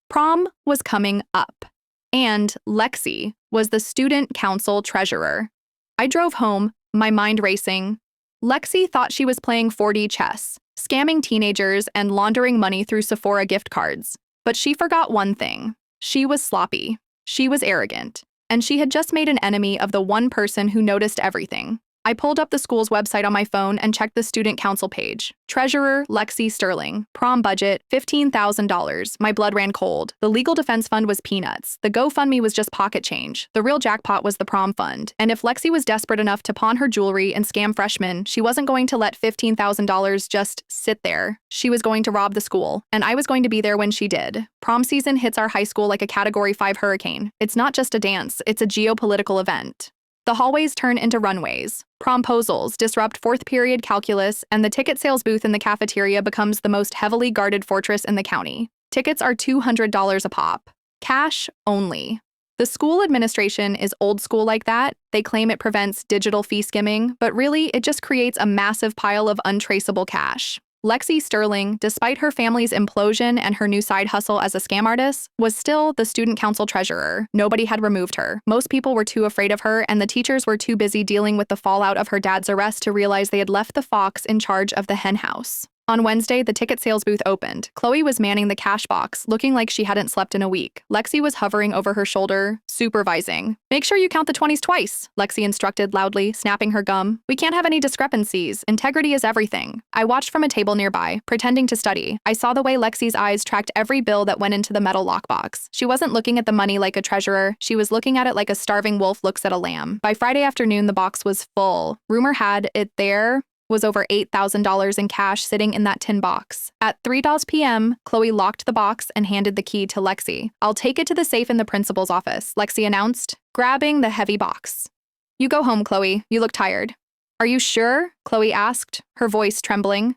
Prom was coming up, and Lexi was the student council treasurer. I drove home, my mind racing. Lexi thought she was playing 4D chess, scamming teenagers and laundering money through Sephora gift cards. But she forgot one thing. She was sloppy. She was arrogant. and she had just made an enemy of the one person who noticed everything. I pulled up the school's website on my phone and checked the student council page. Treasurer, Lexi Sterling. Prom budget, $15,000. My blood ran cold. The legal defense fund was peanuts. The GoFundMe was just pocket change. The real jackpot was the prom fund. And if Lexi was desperate enough to pawn her jewelry and scam freshmen, she wasn't going to let $15,000 just sit there. She was going to rob the school, and I was going to be there when she did. Prom season hits our high school like a Category 5 hurricane. It's not just a dance, it's a geopolitical event. The hallways turn into runways. Promposals disrupt fourth period calculus, and the ticket sales booth in the cafeteria becomes the most heavily guarded fortress in the county. Tickets are $200 a pop. Cash only. The school administration is old school like that. They claim it prevents digital fee skimming, but really, it just creates a massive pile of untraceable cash. Lexi Sterling, despite her family's implosion and her new side hustle as a scam artist, was still the student council treasurer. Nobody had removed her. Most people were too afraid of her, and the teachers were too busy dealing with the fallout of her dad's arrest to realize they had left the fox in charge of the hen house. On Wednesday, the ticket sales booth opened. Chloe was manning the cash box, looking like she hadn't slept in a week. Lexi was hovering over her shoulder, supervising. "Make sure you count the 20s twice," Lexi instructed loudly, snapping her gum. "We can't have any discrepancies. Integrity is everything." I watched from a table nearby, pretending to study. I saw the way Lexi's eyes tracked every bill that went into the metal lockbox. She wasn't looking at the money like a treasurer. She was looking at it like a starving wolf looks at a lamb. By Friday afternoon, the box was full. Rumor had it there was over $8,000 in cash sitting in that tin box. At 3 p.m., Chloe locked the box and handed the key to Lexi. "I'll take it to the safe in the principal's office," Lexi announced, grabbing the heavy box. "You go home, Chloe. You look tired." "Are you sure?" Chloe asked, her voice trembling.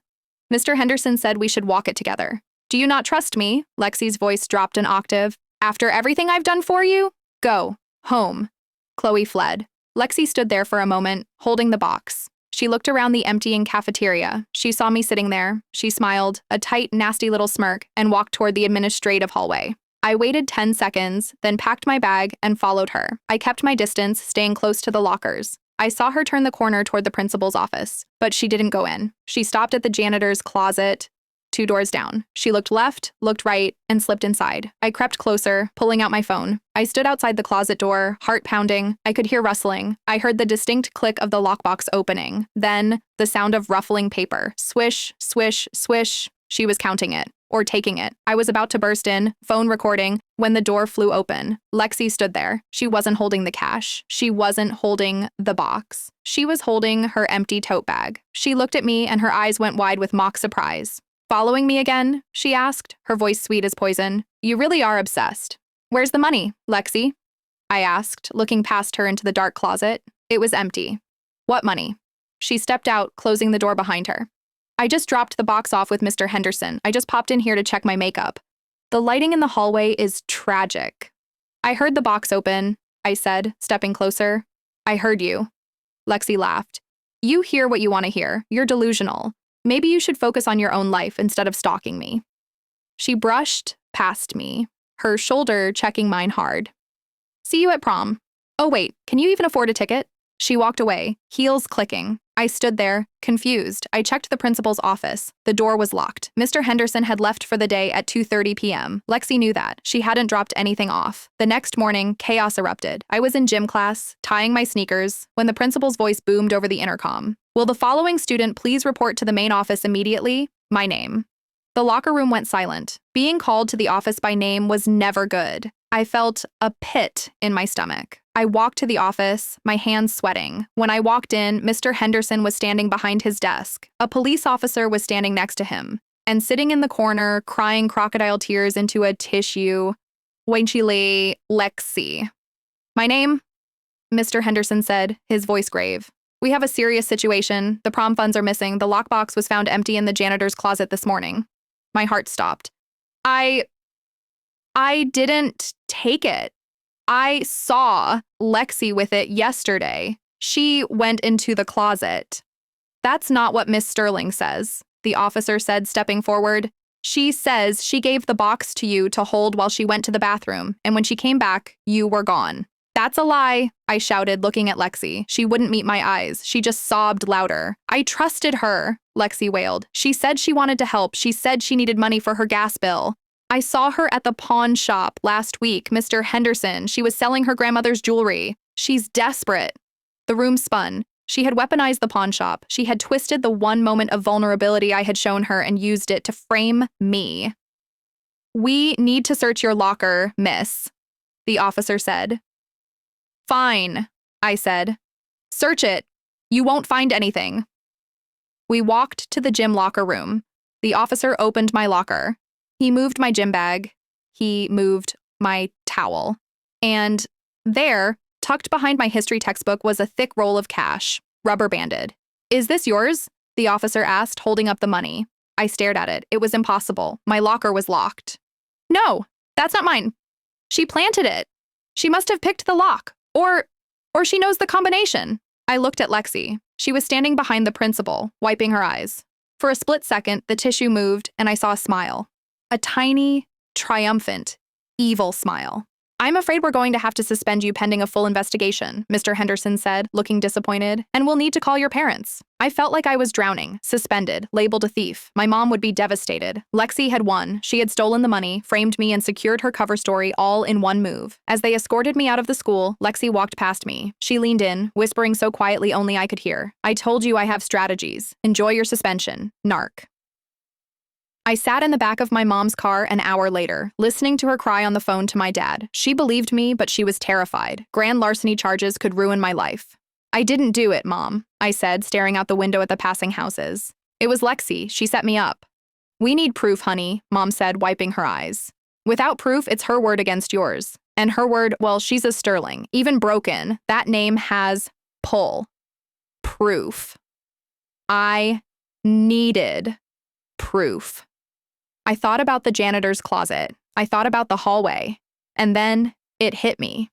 "Mr. Henderson said we should walk it together." "Do you not trust me?" Lexi's voice dropped an octave. "After everything I've done for you? Go. Home." Chloe fled. Lexi stood there for a moment, holding the box. She looked around the emptying cafeteria. She saw me sitting there. She smiled, a tight, nasty little smirk, and walked toward the administrative hallway. I waited 10 seconds, then packed my bag and followed her. I kept my distance, staying close to the lockers. I saw her turn the corner toward the principal's office, but she didn't go in. She stopped at the janitor's closet, 2 doors down. She looked left, looked right, and slipped inside. I crept closer, pulling out my phone. I stood outside the closet door, heart pounding. I could hear rustling. I heard the distinct click of the lockbox opening. Then, the sound of ruffling paper. Swish, swish, swish. She was counting it, or taking it. I was about to burst in, phone recording, when the door flew open. Lexi stood there. She wasn't holding the cash. She wasn't holding the box. She was holding her empty tote bag. She looked at me, and her eyes went wide with mock surprise. "Following me again?" she asked, her voice sweet as poison. "You really are obsessed." "Where's the money, Lexi?" I asked, looking past her into the dark closet. It was empty. "What money?" She stepped out, closing the door behind her. "I just dropped the box off with Mr. Henderson. I just popped in here to check my makeup." "The lighting in the hallway is tragic." "I heard the box open," I said, stepping closer. "I heard you." Lexi laughed. "You hear what you want to hear. You're delusional. Maybe you should focus on your own life instead of stalking me." She brushed past me, her shoulder checking mine hard. "See you at prom." "Oh wait, can you even afford a ticket?" She walked away, heels clicking. I stood there, confused. I checked the principal's office. The door was locked. Mr. Henderson had left for the day at 2:30 p.m. Lexi knew that. She hadn't dropped anything off. The next morning, chaos erupted. I was in gym class, tying my sneakers, when the principal's voice boomed over the intercom. "Will the following student please report to the main office immediately? My name." The locker room went silent. Being called to the office by name was never good. I felt a pit in my stomach. I walked to the office, my hands sweating. When I walked in, Mr. Henderson was standing behind his desk. A police officer was standing next to him. And sitting in the corner, crying crocodile tears into a tissue, Wenchile Lexi. "My name?" Mr. Henderson said, his voice grave. "We have a serious situation. The prom funds are missing. The lockbox was found empty in the janitor's closet this morning." My heart stopped. I didn't take it. I saw Lexi with it yesterday. She went into the closet. "That's not what Miss Sterling says," the officer said, stepping forward. "She says she gave the box to you to hold while she went to the bathroom, and when she came back, you were gone." "That's a lie," I shouted, looking at Lexi. She wouldn't meet my eyes. She just sobbed louder. "I trusted her," Lexi wailed. "She said she wanted to help. She said she needed money for her gas bill." I saw her at the pawn shop last week, Mr. Henderson. She was selling her grandmother's jewelry. She's desperate. The room spun. She had weaponized the pawn shop. She had twisted the one moment of vulnerability I had shown her and used it to frame me. "We need to search your locker, miss," the officer said. "Fine," I said. "Search it. You won't find anything." We walked to the gym locker room. The officer opened my locker. He moved my gym bag. He moved my towel. And there, tucked behind my history textbook, was a thick roll of cash, rubber-banded. "Is this yours?" the officer asked, holding up the money. I stared at it. It was impossible. My locker was locked. "No, that's not mine. She planted it. She must have picked the lock. Or she knows the combination." I looked at Lexi. She was standing behind the principal, wiping her eyes. For a split second, the tissue moved, and I saw a smile. A tiny, triumphant, evil smile. "I'm afraid we're going to have to suspend you pending a full investigation," Mr. Henderson said, looking disappointed, "and we'll need to call your parents." I felt like I was drowning, suspended, labeled a thief. My mom would be devastated. Lexi had won. She had stolen the money, framed me, and secured her cover story all in one move. As they escorted me out of the school, Lexi walked past me. She leaned in, whispering so quietly only I could hear. "I told you I have strategies. Enjoy your suspension. Narc." I sat in the back of my mom's car an hour later, listening to her cry on the phone to my dad. She believed me, but she was terrified. Grand larceny charges could ruin my life. "I didn't do it, Mom," I said, staring out the window at the passing houses. "It was Lexi. She set me up." "We need proof, honey," Mom said, wiping her eyes. "Without proof, it's her word against yours. And her word, well, she's a sterling. Even broken, that name has pull. Proof. I needed proof." I thought about the janitor's closet. I thought about the hallway. And then it hit me.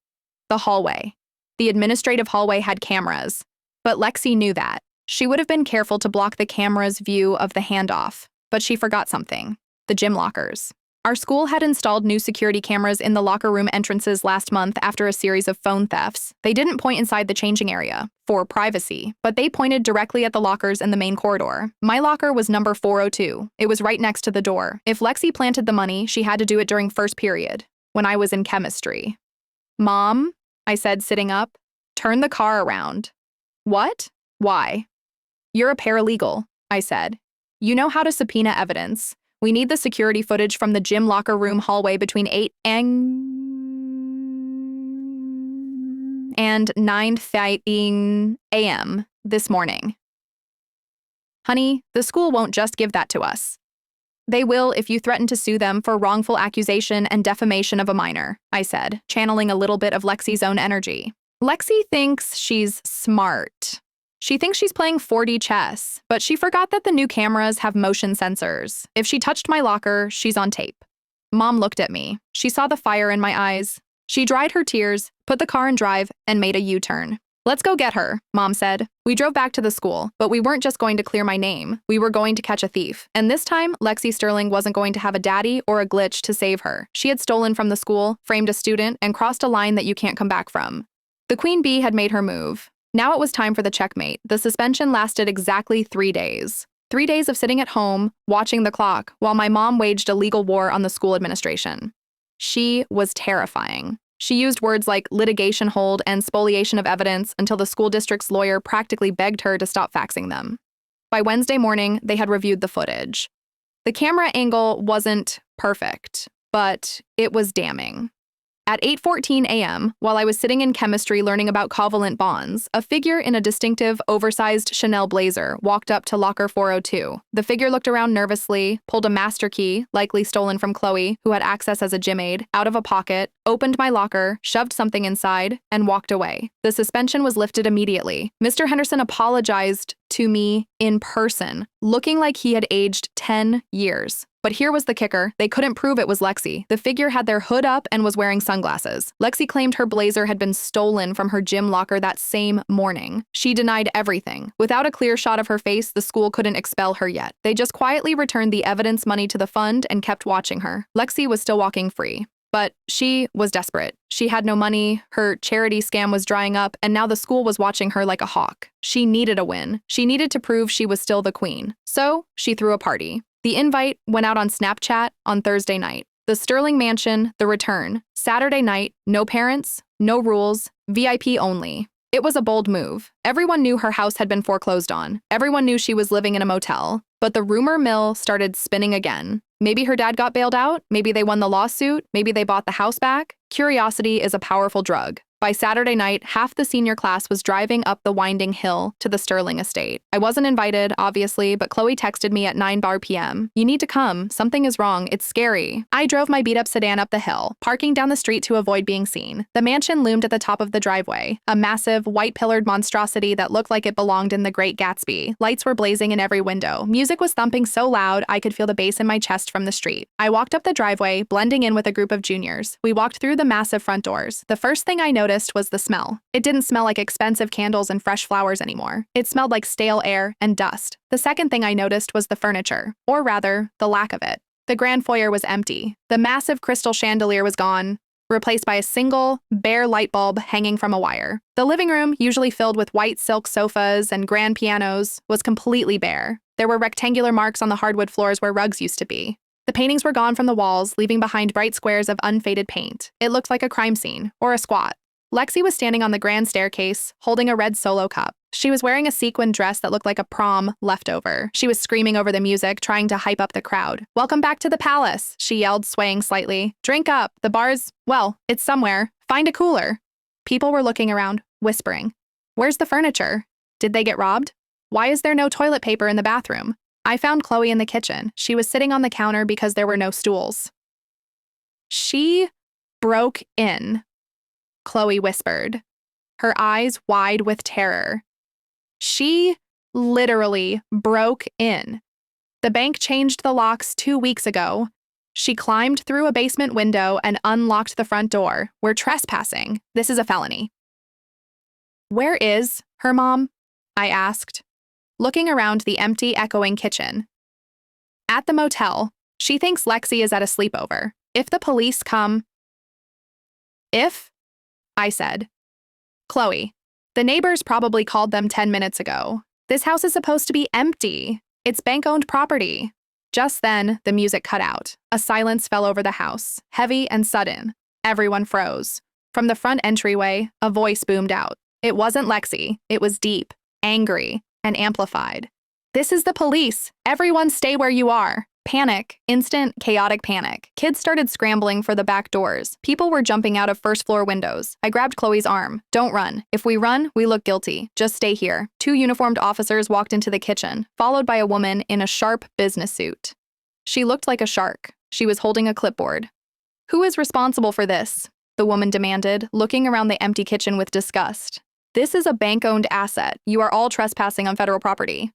The hallway. The administrative hallway had cameras. But Lexi knew that. She would have been careful to block the camera's view of the handoff. But she forgot something. The gym lockers. Our school had installed new security cameras in the locker room entrances last month after a series of phone thefts. They didn't point inside the changing area, for privacy, but they pointed directly at the lockers in the main corridor. My locker was number 402. It was right next to the door. If Lexi planted the money, she had to do it during first period, when I was in chemistry. "Mom," I said, sitting up, "turn the car around." "What? Why?" "You're a paralegal," I said. "You know how to subpoena evidence. We need the security footage from the gym locker room hallway between 8 and 9:30 a.m. this morning." "Honey, the school won't just give that to us. They will if you threaten to sue them for wrongful accusation and defamation of a minor," I said, channeling a little bit of Lexi's own energy. "Lexi thinks she's smart. She thinks she's playing 4D chess, but she forgot that the new cameras have motion sensors. If she touched my locker, she's on tape." Mom looked at me. She saw the fire in my eyes. She dried her tears, put the car in drive, and made a U-turn. "Let's go get her," Mom said. We drove back to the school, but we weren't just going to clear my name. We were going to catch a thief. And this time, Lexi Sterling wasn't going to have a daddy or a glitch to save her. She had stolen from the school, framed a student, and crossed a line that you can't come back from. The queen bee had made her move. Now it was time for the checkmate. The suspension lasted exactly 3 days. 3 days of sitting at home, watching the clock, while my mom waged a legal war on the school administration. She was terrifying. She used words like litigation hold and spoliation of evidence until the school district's lawyer practically begged her to stop faxing them. By Wednesday morning, they had reviewed the footage. The camera angle wasn't perfect, but it was damning. At 8:14 a.m., while I was sitting in chemistry learning about covalent bonds, a figure in a distinctive, oversized Chanel blazer walked up to locker 402. The figure looked around nervously, pulled a master key, likely stolen from Chloe, who had access as a gym aide, out of a pocket, opened my locker, shoved something inside, and walked away. The suspension was lifted immediately. Mr. Henderson apologized to me in person, looking like he had aged 10 years. But here was the kicker. They couldn't prove it was Lexi. The figure had their hood up and was wearing sunglasses. Lexi claimed her blazer had been stolen from her gym locker that same morning. She denied everything. Without a clear shot of her face, the school couldn't expel her yet. They just quietly returned the evidence money to the fund and kept watching her. Lexi was still walking free. But she was desperate. She had no money, her charity scam was drying up, and now the school was watching her like a hawk. She needed a win. She needed to prove she was still the queen. So she threw a party. The invite went out on Snapchat on Thursday night. The Sterling Mansion, The Return. Saturday night, no parents, no rules, VIP only. It was a bold move. Everyone knew her house had been foreclosed on. Everyone knew she was living in a motel. But the rumor mill started spinning again. Maybe her dad got bailed out. Maybe they won the lawsuit. Maybe they bought the house back. Curiosity is a powerful drug. By Saturday night, half the senior class was driving up the winding hill to the Sterling estate. I wasn't invited, obviously, but Chloe texted me at 9 p.m. "You need to come. Something is wrong. It's scary." I drove my beat-up sedan up the hill, parking down the street to avoid being seen. The mansion loomed at the top of the driveway, a massive, white-pillared monstrosity that looked like it belonged in The Great Gatsby. Lights were blazing in every window. Music was thumping so loud I could feel the bass in my chest from the street. I walked up the driveway, blending in with a group of juniors. We walked through the massive front doors. The first thing I noticed was the smell. It didn't smell like expensive candles and fresh flowers anymore. It smelled like stale air and dust. The second thing I noticed was the furniture, or rather, the lack of it. The grand foyer was empty. The massive crystal chandelier was gone, replaced by a single, bare light bulb hanging from a wire. The living room, usually filled with white silk sofas and grand pianos, was completely bare. There were rectangular marks on the hardwood floors where rugs used to be. The paintings were gone from the walls, leaving behind bright squares of unfaded paint. It looked like a crime scene, or a squat. Lexi was standing on the grand staircase, holding a red Solo cup. She was wearing a sequin dress that looked like a prom leftover. She was screaming over the music, trying to hype up the crowd. "Welcome back to the palace," she yelled, swaying slightly. "Drink up. The bar's, well, it's somewhere. Find a cooler." People were looking around, whispering. "Where's the furniture? Did they get robbed? Why is there no toilet paper in the bathroom?" I found Chloe in the kitchen. She was sitting on the counter because there were no stools. "She broke in," Chloe whispered, her eyes wide with terror. "She literally broke in. The bank changed the locks 2 weeks ago. She climbed through a basement window and unlocked the front door. We're trespassing. This is a felony." "Where is her mom?" I asked, looking around the empty, echoing kitchen. "At the motel. She thinks Lexi is at a sleepover. If the police come..." "If?" I said. "Chloe, the neighbors probably called them 10 minutes ago. This house is supposed to be empty. It's bank-owned property." Just then, the music cut out. A silence fell over the house, heavy and sudden. Everyone froze. From the front entryway, a voice boomed out. It wasn't Lexi. It was deep, angry, and amplified. "This is the police. Everyone stay where you are." Panic. Instant, chaotic panic. Kids started scrambling for the back doors. People were jumping out of first-floor windows. I grabbed Chloe's arm. "Don't run. If we run, we look guilty. Just stay here." 2 uniformed officers walked into the kitchen, followed by a woman in a sharp business suit. She looked like a shark. She was holding a clipboard. "Who is responsible for this?" the woman demanded, looking around the empty kitchen with disgust. "This is a bank-owned asset. You are all trespassing on federal property."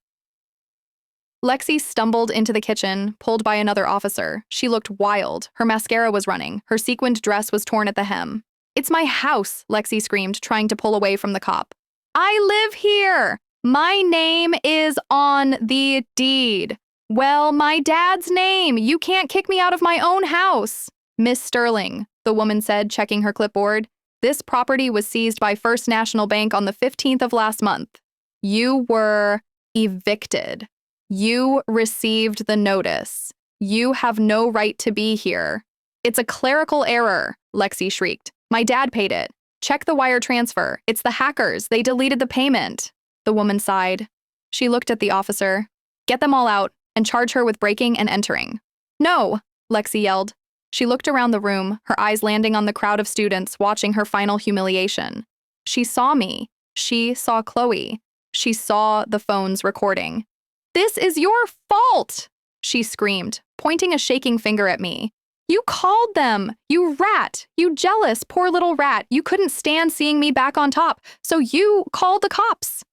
Lexi stumbled into the kitchen, pulled by another officer. She looked wild. Her mascara was running. Her sequined dress was torn at the hem. "It's my house," Lexi screamed, trying to pull away from the cop. "I live here. My name is on the deed." "Well, my dad's name. You can't kick me out of my own house." "Miss Sterling," the woman said, checking her clipboard, "this property was seized by First National Bank on the 15th of last month. You were evicted. You received the notice. You have no right to be here." "It's a clerical error," Lexi shrieked. "My dad paid it. Check the wire transfer. It's the hackers. They deleted the payment." The woman sighed. She looked at the officer. "Get them all out and charge her with breaking and entering." "No," Lexi yelled. She looked around the room, her eyes landing on the crowd of students watching her final humiliation. She saw me. She saw Chloe. She saw the phone's recording. "This is your fault," she screamed, pointing a shaking finger at me. "You called them! You rat! You jealous, poor little rat! You couldn't stand seeing me back on top, so you called the cops."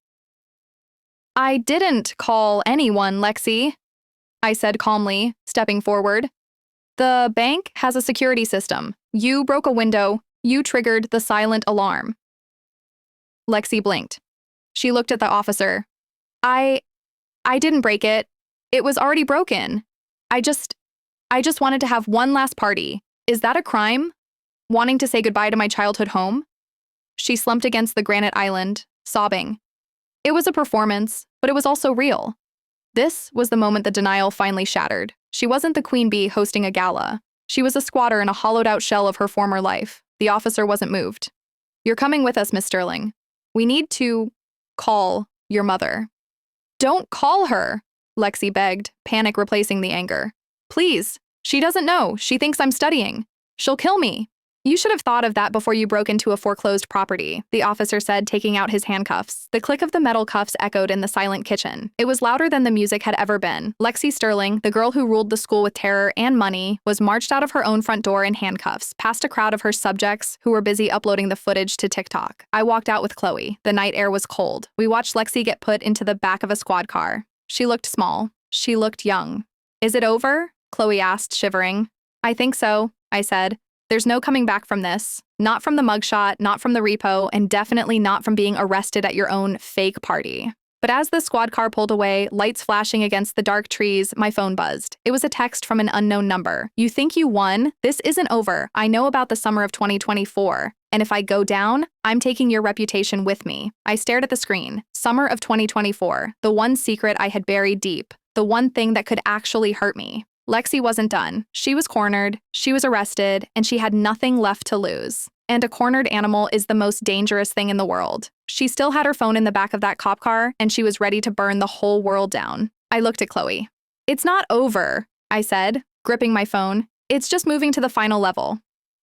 "I didn't call anyone, Lexi," I said calmly, stepping forward. "The bank has a security system. You broke a window. You triggered the silent alarm." Lexi blinked. She looked at the officer. I didn't break it. It was already broken. I just wanted to have one last party. Is that a crime? Wanting to say goodbye to my childhood home?" She slumped against the granite island, sobbing. It was a performance, but it was also real. This was the moment the denial finally shattered. She wasn't the queen bee hosting a gala. She was a squatter in a hollowed-out shell of her former life. The officer wasn't moved. "You're coming with us, Miss Sterling. We need to call your mother." "Don't call her," Lexi begged, panic replacing the anger. "Please. She doesn't know. She thinks I'm studying. She'll kill me." "You should have thought of that before you broke into a foreclosed property," the officer said, taking out his handcuffs. The click of the metal cuffs echoed in the silent kitchen. It was louder than the music had ever been. Lexi Sterling, the girl who ruled the school with terror and money, was marched out of her own front door in handcuffs, past a crowd of her subjects who were busy uploading the footage to TikTok. I walked out with Chloe. The night air was cold. We watched Lexi get put into the back of a squad car. She looked small. She looked young. "Is it over?" Chloe asked, shivering. "I think so," I said. "There's no coming back from this. Not from the mugshot, not from the repo, and definitely not from being arrested at your own fake party." But as the squad car pulled away, lights flashing against the dark trees, my phone buzzed. It was a text from an unknown number. "You think you won? This isn't over. I know about the summer of 2024. And if I go down, I'm taking your reputation with me." I stared at the screen. Summer of 2024. The one secret I had buried deep. The one thing that could actually hurt me. Lexi wasn't done. She was cornered, she was arrested, and she had nothing left to lose. And a cornered animal is the most dangerous thing in the world. She still had her phone in the back of that cop car, and she was ready to burn the whole world down. I looked at Chloe. "It's not over," I said, gripping my phone. "It's just moving to the final level."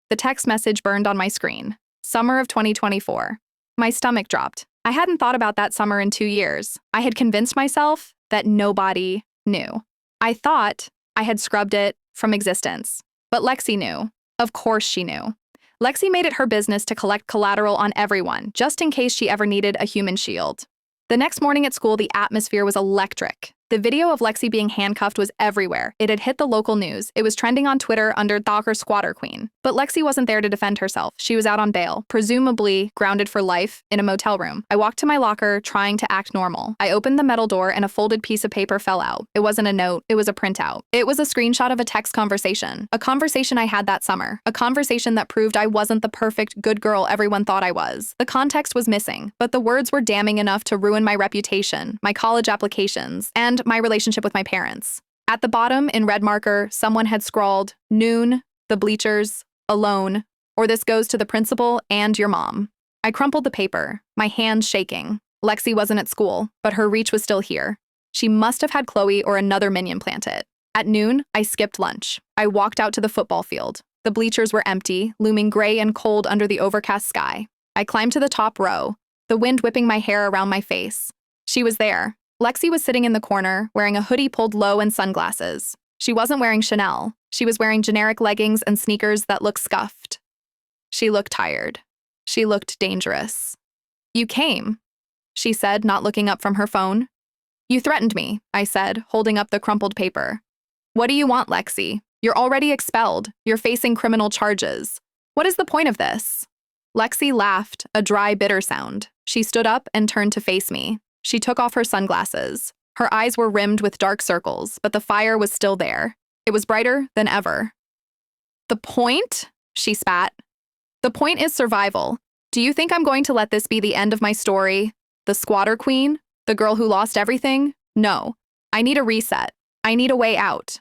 The text message burned on my screen. Summer of 2024. My stomach dropped. I hadn't thought about that summer in 2 years. I had convinced myself that nobody knew. I thought I had scrubbed it from existence. But Lexi knew. Of course she knew. Lexi made it her business to collect collateral on everyone, just in case she ever needed a human shield. The next morning at school, the atmosphere was electric. The video of Lexi being handcuffed was everywhere. It had hit the local news. It was trending on Twitter under Docker Squatter Queen. But Lexi wasn't there to defend herself. She was out on bail, presumably grounded for life in a motel room. I walked to my locker, trying to act normal. I opened the metal door and a folded piece of paper fell out. It wasn't a note. It was a printout. It was a screenshot of a text conversation. A conversation I had that summer. A conversation that proved I wasn't the perfect good girl everyone thought I was. The context was missing, but the words were damning enough to ruin my reputation, my college applications, and my relationship with my parents. At the bottom, in red marker, someone had scrawled, "Noon, the bleachers, alone, or this goes to the principal and your mom." I crumpled the paper, my hands shaking. Lexi wasn't at school, but her reach was still here. She must have had Chloe or another minion plant it. At noon, I skipped lunch. I walked out to the football field. The bleachers were empty, looming gray and cold under the overcast sky. I climbed to the top row, the wind whipping my hair around my face. She was there. Lexi was sitting in the corner, wearing a hoodie pulled low and sunglasses. She wasn't wearing Chanel. She was wearing generic leggings and sneakers that looked scuffed. She looked tired. She looked dangerous. "You came," she said, not looking up from her phone. "You threatened me," I said, holding up the crumpled paper. "What do you want, Lexi? You're already expelled. You're facing criminal charges. What is the point of this?" Lexi laughed, a dry, bitter sound. She stood up and turned to face me. She took off her sunglasses. Her eyes were rimmed with dark circles, but the fire was still there. It was brighter than ever. "The point?" she spat. "The point is survival. Do you think I'm going to let this be the end of my story? The squatter queen? The girl who lost everything? No. I need a reset. I need a way out."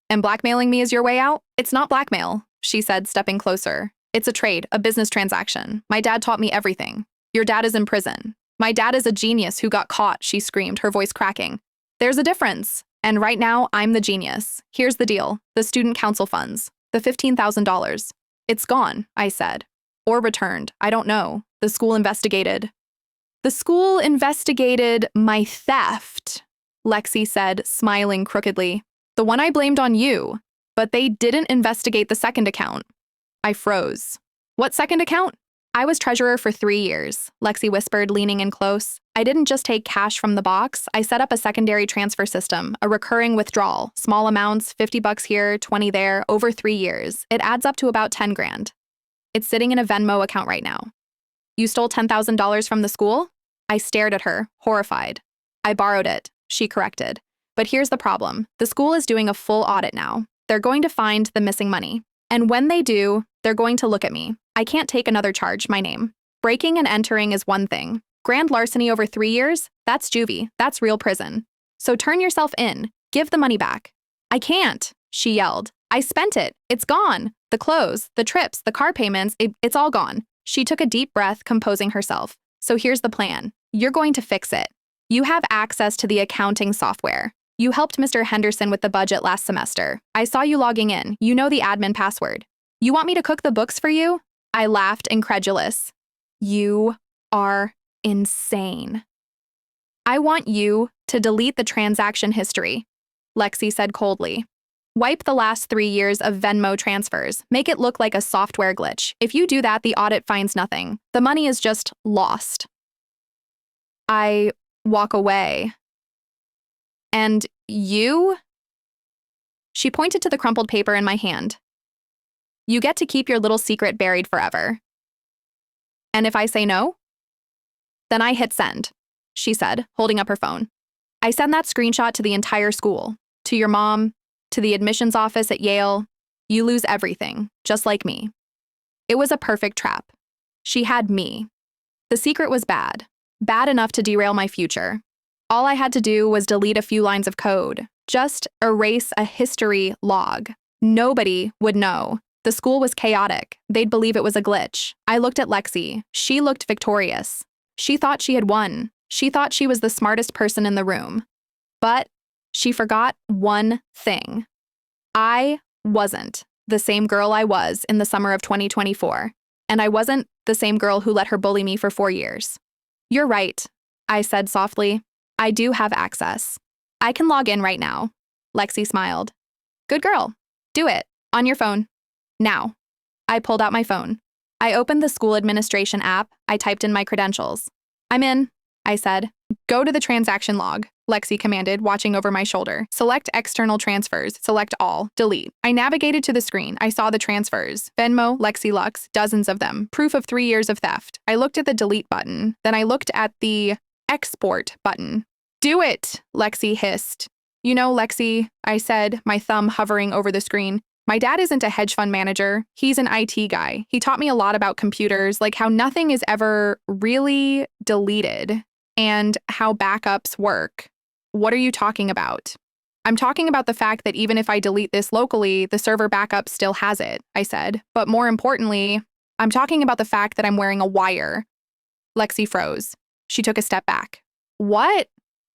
"And blackmailing me is your way out?" "It's not blackmail," she said, stepping closer. "It's a trade, a business transaction. My dad taught me everything. Your dad is in prison. My dad is a genius who got caught," she screamed, her voice cracking. "There's a difference. And right now, I'm the genius. Here's the deal. The student council funds. The $15,000. It's gone," I said. "Or returned. I don't know. The school investigated." "The school investigated my theft," Lexi said, smiling crookedly. "The one I blamed on you. But they didn't investigate the second account." I froze. "What second account?" "I was treasurer for 3 years," Lexi whispered, leaning in close. "I didn't just take cash from the box. I set up a secondary transfer system, a recurring withdrawal, small amounts, $50 here, 20 there, over 3 years. It adds up to about 10 grand. It's sitting in a Venmo account right now." "You stole $10,000 from the school?" I stared at her, horrified. "I borrowed it," she corrected. "But here's the problem. The school is doing a full audit now. They're going to find the missing money. And when they do, they're going to look at me. I can't take another charge, my name. Breaking and entering is one thing. Grand larceny over 3 years? That's juvie. That's real prison. So turn yourself in. Give the money back." "I can't," she yelled. I spent it. It's gone. The clothes, the trips, the car payments, it's all gone. She took a deep breath, composing herself. So here's the plan. You're going to fix it. You have access to the accounting software. You helped Mr. Henderson with the budget last semester. I saw you logging in. You know the admin password. You want me to cook the books for you? I laughed, incredulous. You are insane. I want you to delete the transaction history, Lexi said coldly. Wipe the last 3 years of Venmo transfers. Make it look like a software glitch. If you do that, the audit finds nothing. The money is just lost. I walk away. And you? She pointed to the crumpled paper in my hand. You get to keep your little secret buried forever. And if I say no? Then I hit send, she said, holding up her phone. I send that screenshot to the entire school, to your mom, to the admissions office at Yale. You lose everything, just like me. It was a perfect trap. She had me. The secret was bad enough to derail my future. All I had to do was delete a few lines of code, just erase a history log. Nobody would know. The school was chaotic. They'd believe it was a glitch. I looked at Lexi. She looked victorious. She thought she had won. She thought she was the smartest person in the room. But she forgot one thing. I wasn't the same girl I was in the summer of 2024, and I wasn't the same girl who let her bully me for 4 years. You're right, I said softly. I do have access. I can log in right now. Lexi smiled. Good girl. Do it. On your phone. Now. I pulled out my phone. I opened the school administration app. I typed in my credentials. I'm in, I said. Go to the transaction log, Lexi commanded, watching over my shoulder. Select external transfers. Select all. Delete. I navigated to the screen. I saw the transfers. Venmo, Lexi Lux, dozens of them. Proof of 3 years of theft. I looked at the delete button. Then I looked at the export button. Do it, Lexi hissed. You know, Lexi, I said, my thumb hovering over the screen. My dad isn't a hedge fund manager. He's an IT guy. He taught me a lot about computers, like how nothing is ever really deleted and how backups work. What are you talking about? I'm talking about the fact that even if I delete this locally, the server backup still has it, I said. But more importantly, I'm talking about the fact that I'm wearing a wire. Lexi froze. She took a step back. What?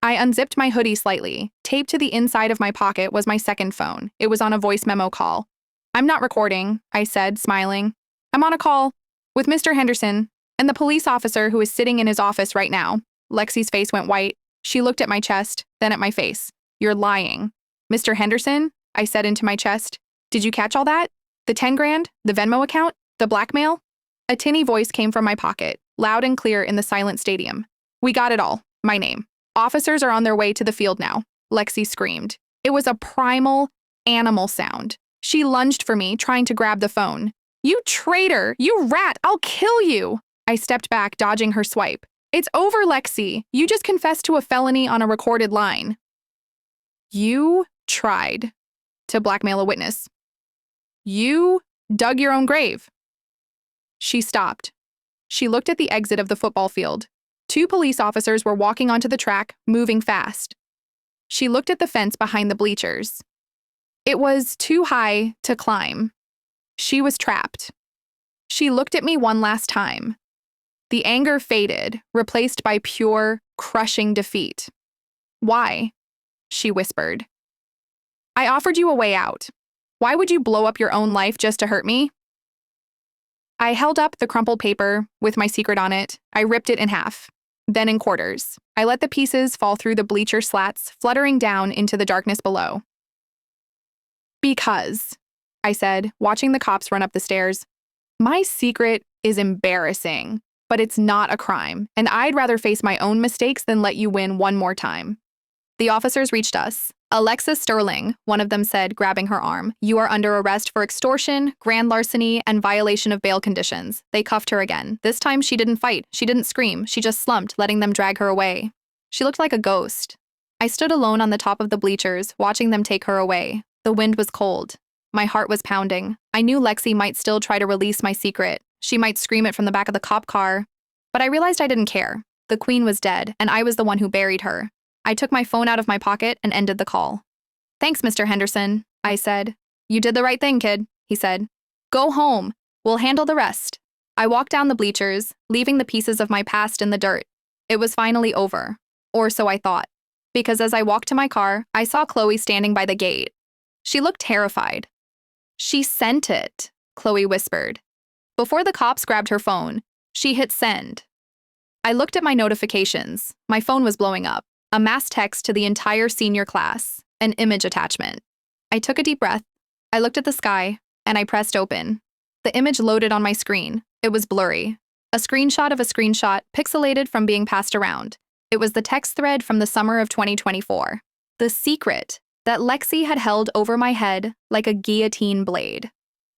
I unzipped my hoodie slightly. Taped to the inside of my pocket was my second phone. It was on a voice memo call. I'm not recording, I said, smiling. I'm on a call with Mr. Henderson and the police officer who is sitting in his office right now. Lexi's face went white. She looked at my chest, then at my face. You're lying. Mr. Henderson? I said into my chest. Did you catch all that? The 10 grand? The Venmo account? The blackmail? A tinny voice came from my pocket, loud and clear in the silent stadium. We got it all. My name. Officers are on their way to the field now, Lexi screamed. It was a primal animal sound. She lunged for me, trying to grab the phone. You traitor! You rat! I'll kill you! I stepped back, dodging her swipe. It's over, Lexi. You just confessed to a felony on a recorded line. You tried to blackmail a witness. You dug your own grave. She stopped. She looked at the exit of the football field. 2 police officers were walking onto the track, moving fast. She looked at the fence behind the bleachers. It was too high to climb. She was trapped. She looked at me one last time. The anger faded, replaced by pure, crushing defeat. Why? She whispered. I offered you a way out. Why would you blow up your own life just to hurt me? I held up the crumpled paper with my secret on it. I ripped it in half, then in quarters. I let the pieces fall through the bleacher slats, fluttering down into the darkness below. Because, I said, watching the cops run up the stairs, my secret is embarrassing, but it's not a crime, and I'd rather face my own mistakes than let you win one more time. The officers reached us. Alexis Sterling, one of them said, grabbing her arm. You are under arrest for extortion, grand larceny, and violation of bail conditions. They cuffed her again. This time she didn't fight. She didn't scream. She just slumped, letting them drag her away. She looked like a ghost. I stood alone on the top of the bleachers, watching them take her away. The wind was cold. My heart was pounding. I knew Lexi might still try to release my secret. She might scream it from the back of the cop car. But I realized I didn't care. The queen was dead, and I was the one who buried her. I took my phone out of my pocket and ended the call. Thanks, Mr. Henderson, I said. You did the right thing, kid, he said. Go home. We'll handle the rest. I walked down the bleachers, leaving the pieces of my past in the dirt. It was finally over. Or so I thought. Because as I walked to my car, I saw Chloe standing by the gate. She looked terrified. She sent it, Chloe whispered. Before the cops grabbed her phone, she hit send. I looked at my notifications. My phone was blowing up. A mass text to the entire senior class. An image attachment. I took a deep breath. I looked at the sky, and I pressed open. The image loaded on my screen. It was blurry. A screenshot of a screenshot, pixelated from being passed around. It was the text thread from the summer of 2024. The secret that Lexi had held over my head like a guillotine blade.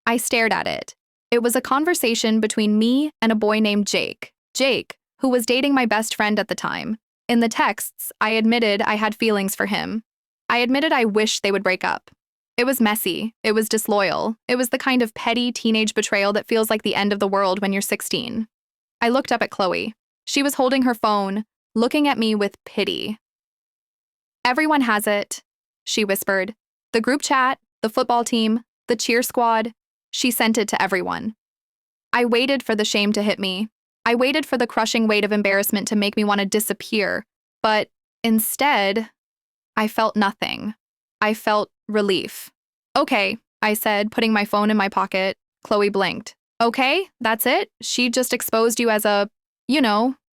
I stared at it. It was a conversation between me and a boy named Jake. Jake, who was dating my best friend at the time. In the texts, I admitted I had feelings for him. I admitted I wished they would break up. It was messy. It was disloyal. It was the kind of petty teenage betrayal that feels like the end of the world when you're 16. I looked up at Chloe. She was holding her phone, looking at me with pity. Everyone has it, she whispered. The group chat, the football team, the cheer squad. She sent it to everyone. I waited for the shame to hit me. I waited for the crushing weight of embarrassment to make me want to disappear. But instead, I felt nothing. I felt relief. Okay, I said, putting my phone in my pocket. Chloe blinked. Okay, that's it? She just exposed you as a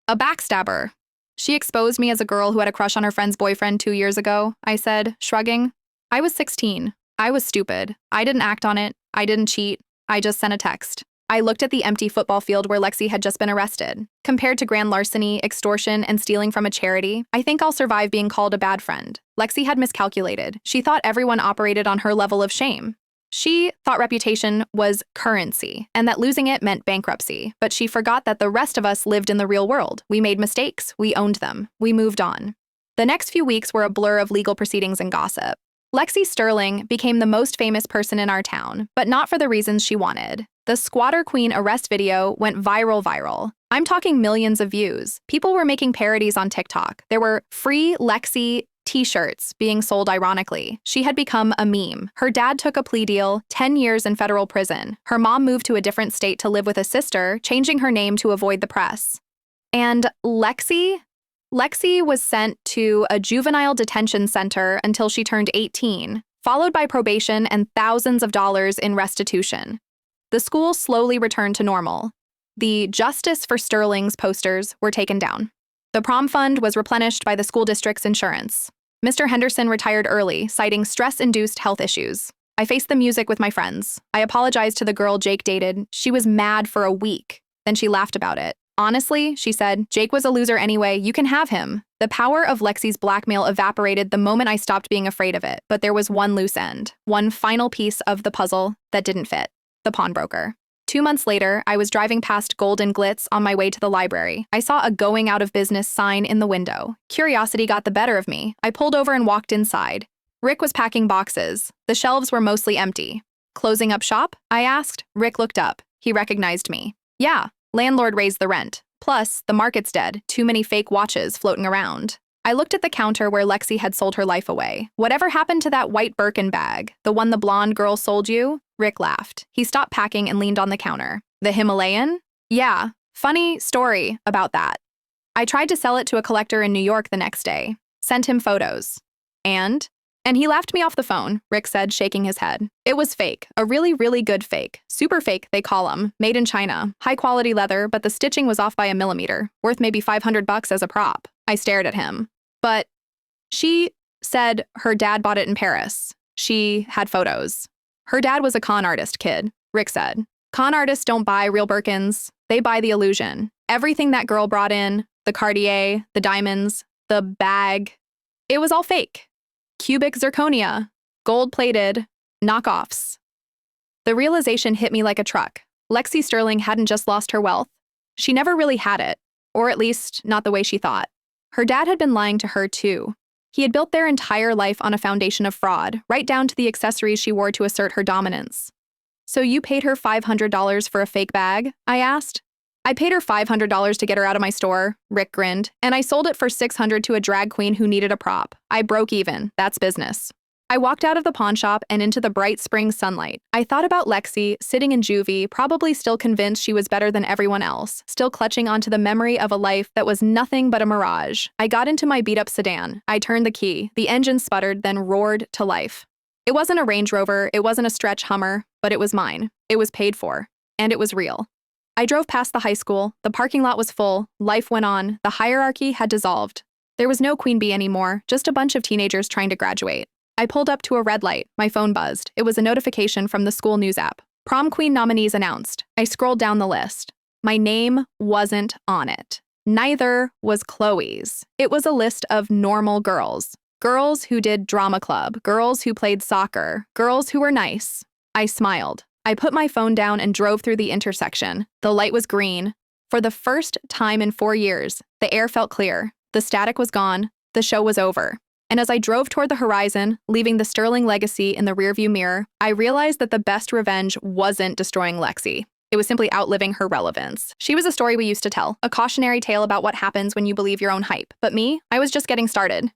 backstabber. She exposed me as a girl who had a crush on her friend's boyfriend 2 years ago, I said, shrugging. I was 16. I was stupid. I didn't act on it. I didn't cheat. I just sent a text. I looked at the empty football field where Lexi had just been arrested. Compared to grand larceny, extortion, and stealing from a charity, I think I'll survive being called a bad friend. Lexi had miscalculated. She thought everyone operated on her level of shame. She thought reputation was currency, and that losing it meant bankruptcy. But she forgot that the rest of us lived in the real world. We made mistakes. We owned them. We moved on. The next few weeks were a blur of legal proceedings and gossip. Lexi Sterling became the most famous person in our town, but not for the reasons she wanted. The Squatter Queen arrest video went viral. I'm talking millions of views. People were making parodies on TikTok. There were free Lexi t-shirts being sold ironically. She had become a meme. Her dad took a plea deal, 10 years in federal prison. Her mom moved to a different state to live with a sister, changing her name to avoid the press. And Lexi was sent to a juvenile detention center until she turned 18, followed by probation and thousands of dollars in restitution. The school slowly returned to normal. The Justice for Sterling's posters were taken down. The prom fund was replenished by the school district's insurance. Mr. Henderson retired early, citing stress-induced health issues. I faced the music with my friends. I apologized to the girl Jake dated. She was mad for a week. Then she laughed about it. Honestly, she said, Jake was a loser anyway. You can have him. The power of Lexi's blackmail evaporated the moment I stopped being afraid of it. But there was one loose end, one final piece of the puzzle that didn't fit. The pawnbroker. 2 months later, I was driving past Golden Glitz on my way to the library. I saw a going out of business sign in the window. Curiosity got the better of me. I pulled over and walked inside. Rick was packing boxes. The shelves were mostly empty. Closing up shop? I asked. Rick looked up. He recognized me. Yeah, landlord raised the rent. Plus, the market's dead. Too many fake watches floating around. I looked at the counter where Lexi had sold her life away. Whatever happened to that white Birkin bag? The one the blonde girl sold you? Rick laughed. He stopped packing and leaned on the counter. The Himalayan? Yeah, funny story about that. I tried to sell it to a collector in New York the next day. Sent him photos. And he laughed me off the phone, Rick said, shaking his head. It was fake. A really, really good fake. Super fake, they call them. Made in China. High-quality leather, but the stitching was off by a millimeter. Worth maybe $500 as a prop. I stared at him. But she said her dad bought it in Paris. She had photos. Her dad was a con artist, kid, Rick said. Con artists don't buy real Birkins. They buy the illusion. Everything that girl brought in, the Cartier, the diamonds, the bag, it was all fake. Cubic zirconia, gold-plated, knockoffs. The realization hit me like a truck. Lexi Sterling hadn't just lost her wealth. She never really had it, or at least not the way she thought. Her dad had been lying to her, too. He had built their entire life on a foundation of fraud, right down to the accessories she wore to assert her dominance. So you paid her $500 for a fake bag? I asked. I paid her $500 to get her out of my store, Rick grinned, and I sold it for $600 to a drag queen who needed a prop. I broke even. That's business. I walked out of the pawn shop and into the bright spring sunlight. I thought about Lexi, sitting in juvie, probably still convinced she was better than everyone else, still clutching onto the memory of a life that was nothing but a mirage. I got into my beat-up sedan. I turned the key. The engine sputtered, then roared to life. It wasn't a Range Rover, it wasn't a stretch Hummer, but it was mine. It was paid for. And it was real. I drove past the high school. The parking lot was full. Life went on. The hierarchy had dissolved. There was no queen bee anymore, just a bunch of teenagers trying to graduate. I pulled up to a red light. My phone buzzed. It was a notification from the school news app. Prom queen nominees announced. I scrolled down the list. My name wasn't on it. Neither was Chloe's. It was a list of normal girls. Girls who did drama club, girls who played soccer, girls who were nice. I smiled. I put my phone down and drove through the intersection. The light was green. For the first time in 4 years, the air felt clear. The static was gone. The show was over. And as I drove toward the horizon, leaving the sterling legacy in the rearview mirror, I realized that the best revenge wasn't destroying Lexi. It was simply outliving her relevance. She was a story we used to tell, a cautionary tale about what happens when you believe your own hype. But me, I was just getting started.